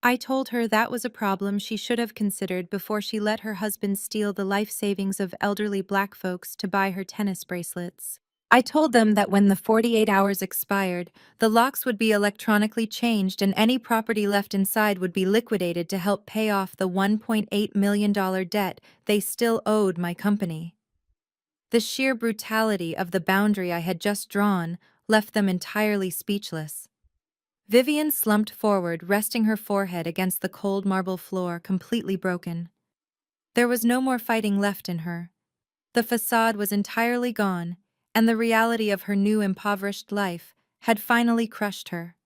I told her that was a problem she should have considered before she let her husband steal the life savings of elderly black folks to buy her tennis bracelets. I told them that when the 48 hours expired, the locks would be electronically changed and any property left inside would be liquidated to help pay off the $1.8 million debt they still owed my company. The sheer brutality of the boundary I had just drawn left them entirely speechless. Vivian slumped forward, resting her forehead against the cold marble floor, completely broken. There was no more fighting left in her. The facade was entirely gone, and the reality of her new impoverished life had finally crushed her.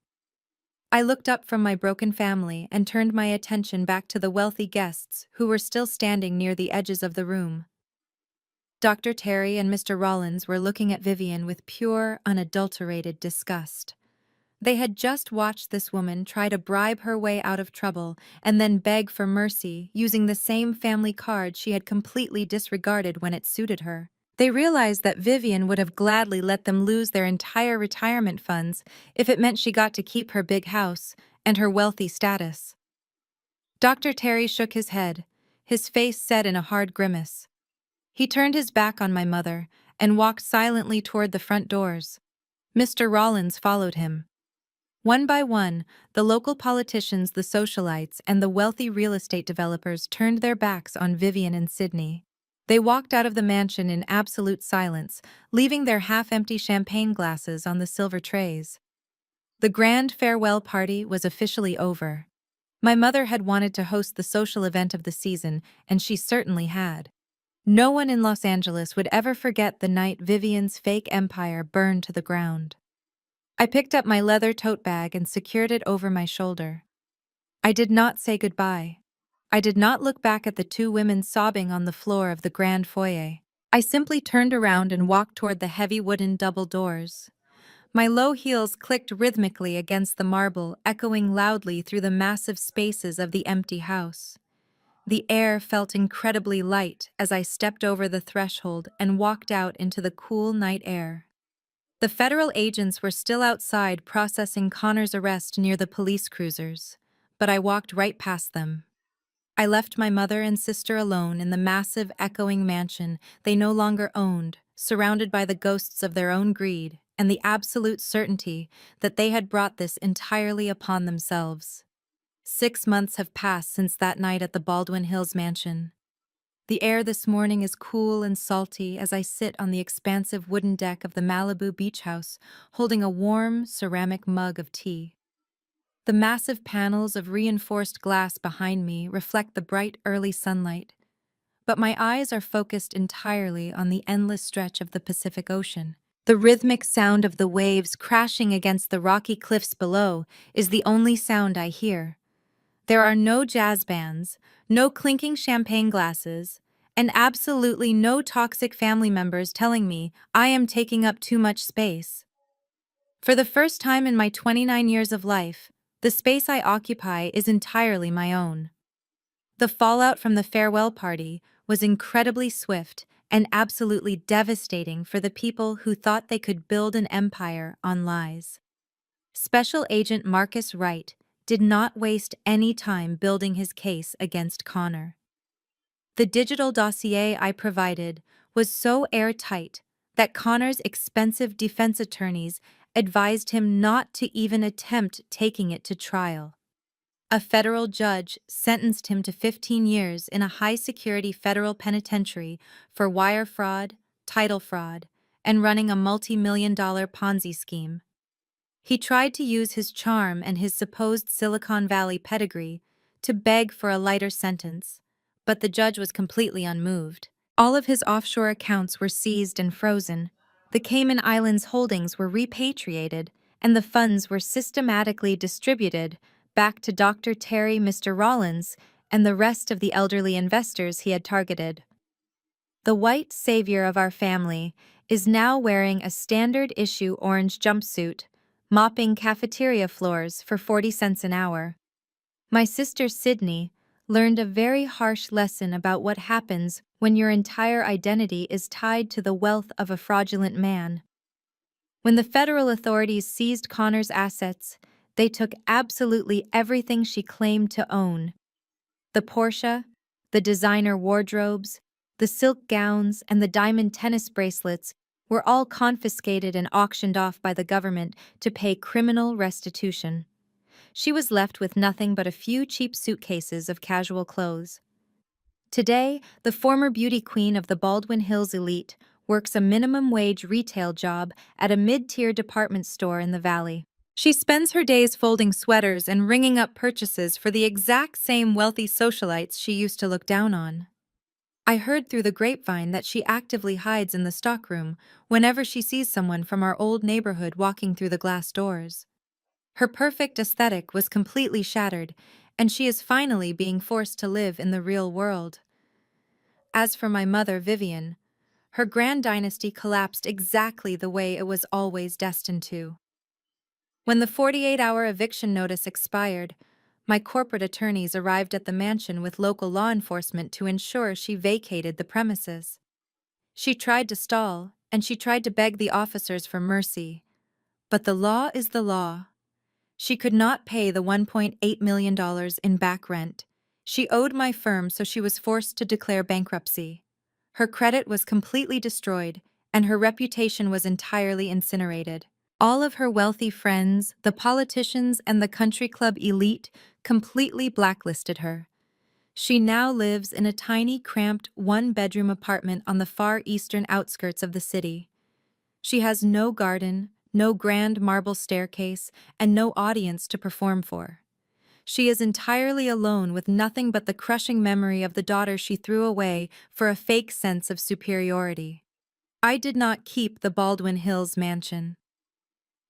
I looked up from my broken family and turned my attention back to the wealthy guests who were still standing near the edges of the room. Dr. Terry and Mr. Rollins were looking at Vivian with pure, unadulterated disgust. They had just watched this woman try to bribe her way out of trouble and then beg for mercy using the same family card she had completely disregarded when it suited her. They realized that Vivian would have gladly let them lose their entire retirement funds if it meant she got to keep her big house and her wealthy status. Dr. Terry shook his head, his face set in a hard grimace. He turned his back on my mother and walked silently toward the front doors. Mr. Rollins followed him. One by one, the local politicians, the socialites, and the wealthy real estate developers turned their backs on Vivian and Sydney. They walked out of the mansion in absolute silence, leaving their half-empty champagne glasses on the silver trays. The grand farewell party was officially over. My mother had wanted to host the social event of the season, and she certainly had. No one in Los Angeles would ever forget the night Vivian's fake empire burned to the ground. I picked up my leather tote bag and secured it over my shoulder. I did not say goodbye. I did not look back at the two women sobbing on the floor of the grand foyer. I simply turned around and walked toward the heavy wooden double doors. My low heels clicked rhythmically against the marble, echoing loudly through the massive spaces of the empty house. The air felt incredibly light as I stepped over the threshold and walked out into the cool night air. The federal agents were still outside processing Connor's arrest near the police cruisers, but I walked right past them. I left my mother and sister alone in the massive, echoing mansion they no longer owned, surrounded by the ghosts of their own greed and the absolute certainty that they had brought this entirely upon themselves. 6 months have passed since that night at the Baldwin Hills mansion. The air this morning is cool and salty as I sit on the expansive wooden deck of the Malibu beach house, holding a warm, ceramic mug of tea. The massive panels of reinforced glass behind me reflect the bright early sunlight, but my eyes are focused entirely on the endless stretch of the Pacific Ocean. The rhythmic sound of the waves crashing against the rocky cliffs below is the only sound I hear. There are no jazz bands, no clinking champagne glasses, and absolutely no toxic family members telling me I am taking up too much space. For the first time in my 29 years of life, the space I occupy is entirely my own. The fallout from the farewell party was incredibly swift and absolutely devastating for the people who thought they could build an empire on lies. Special Agent Marcus Wright did not waste any time building his case against Connor. The digital dossier I provided was so airtight that Connor's expensive defense attorneys advised him not to even attempt taking it to trial. A federal judge sentenced him to 15 years in a high-security federal penitentiary for wire fraud, title fraud, and running a multi-million-dollar Ponzi scheme. He tried to use his charm and his supposed Silicon Valley pedigree to beg for a lighter sentence, but the judge was completely unmoved. All of his offshore accounts were seized and frozen. The Cayman Islands holdings were repatriated, and the funds were systematically distributed back to Dr. Terry, Mr. Rollins, and the rest of the elderly investors he had targeted. The white savior of our family is now wearing a standard-issue orange jumpsuit, mopping cafeteria floors for 40 cents an hour. My sister Sydney learned a very harsh lesson about what happens when your entire identity is tied to the wealth of a fraudulent man. When the federal authorities seized Connor's assets, they took absolutely everything she claimed to own. The Porsche, the designer wardrobes, the silk gowns, and the diamond tennis bracelets were all confiscated and auctioned off by the government to pay criminal restitution. She was left with nothing but a few cheap suitcases of casual clothes. Today, the former beauty queen of the Baldwin Hills elite works a minimum wage retail job at a mid-tier department store in the valley. She spends her days folding sweaters and ringing up purchases for the exact same wealthy socialites she used to look down on. I heard through the grapevine that she actively hides in the stockroom whenever she sees someone from our old neighborhood walking through the glass doors. Her perfect aesthetic was completely shattered, and she is finally being forced to live in the real world. As for my mother, Vivian, her grand dynasty collapsed exactly the way it was always destined to. When the 48-hour eviction notice expired, my corporate attorneys arrived at the mansion with local law enforcement to ensure she vacated the premises. She tried to stall, and she tried to beg the officers for mercy. But the law is the law. She could not pay the $1.8 million in back rent. She owed my firm, so she was forced to declare bankruptcy. Her credit was completely destroyed, and her reputation was entirely incinerated. All of her wealthy friends, the politicians, and the country club elite completely blacklisted her. She now lives in a tiny, cramped, one-bedroom apartment on the far eastern outskirts of the city. She has no garden, no grand marble staircase, and no audience to perform for. She is entirely alone with nothing but the crushing memory of the daughter she threw away for a fake sense of superiority. I did not keep the Baldwin Hills mansion.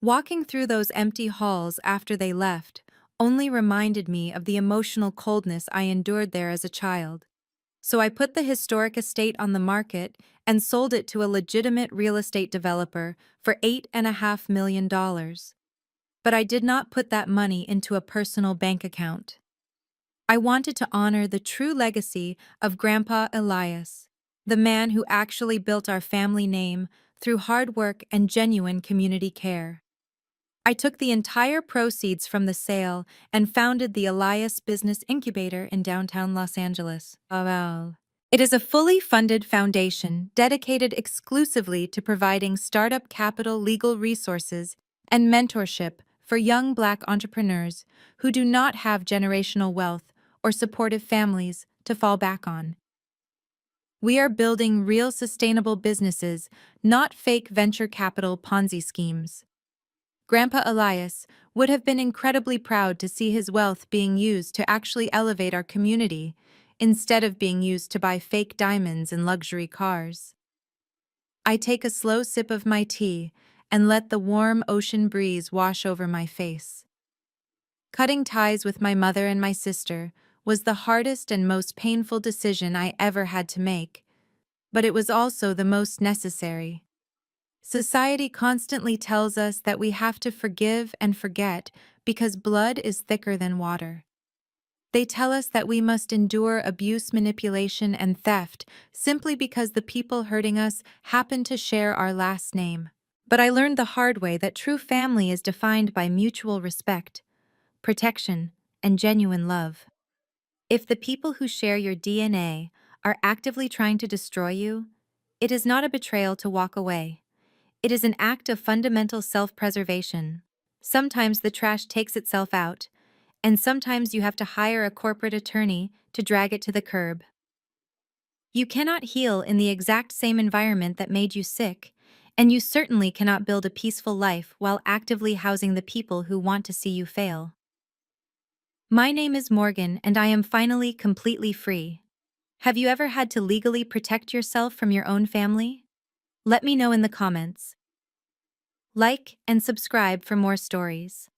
Walking through those empty halls after they left only reminded me of the emotional coldness I endured there as a child. So I put the historic estate on the market and sold it to a legitimate real estate developer for $8.5 million. But I did not put that money into a personal bank account. I wanted to honor the true legacy of Grandpa Elias, the man who actually built our family name through hard work and genuine community care. I took the entire proceeds from the sale and founded the Elias Business Incubator in downtown Los Angeles. Wow. It is a fully funded foundation dedicated exclusively to providing startup capital, legal resources, and mentorship for young Black entrepreneurs who do not have generational wealth or supportive families to fall back on. We are building real sustainable businesses, not fake venture capital Ponzi schemes. Grandpa Elias would have been incredibly proud to see his wealth being used to actually elevate our community, instead of being used to buy fake diamonds and luxury cars. I take a slow sip of my tea and let the warm ocean breeze wash over my face. Cutting ties with my mother and my sister was the hardest and most painful decision I ever had to make, but it was also the most necessary. Society constantly tells us that we have to forgive and forget because blood is thicker than water. They tell us that we must endure abuse, manipulation, and theft simply because the people hurting us happen to share our last name. But I learned the hard way that true family is defined by mutual respect, protection, and genuine love. If the people who share your DNA are actively trying to destroy you, it is not a betrayal to walk away. It is an act of fundamental self-preservation. Sometimes the trash takes itself out, and sometimes you have to hire a corporate attorney to drag it to the curb. You cannot heal in the exact same environment that made you sick, and you certainly cannot build a peaceful life while actively housing the people who want to see you fail. My name is Morgan, and I am finally completely free. Have you ever had to legally protect yourself from your own family? Let me know in the comments. Like and subscribe for more stories.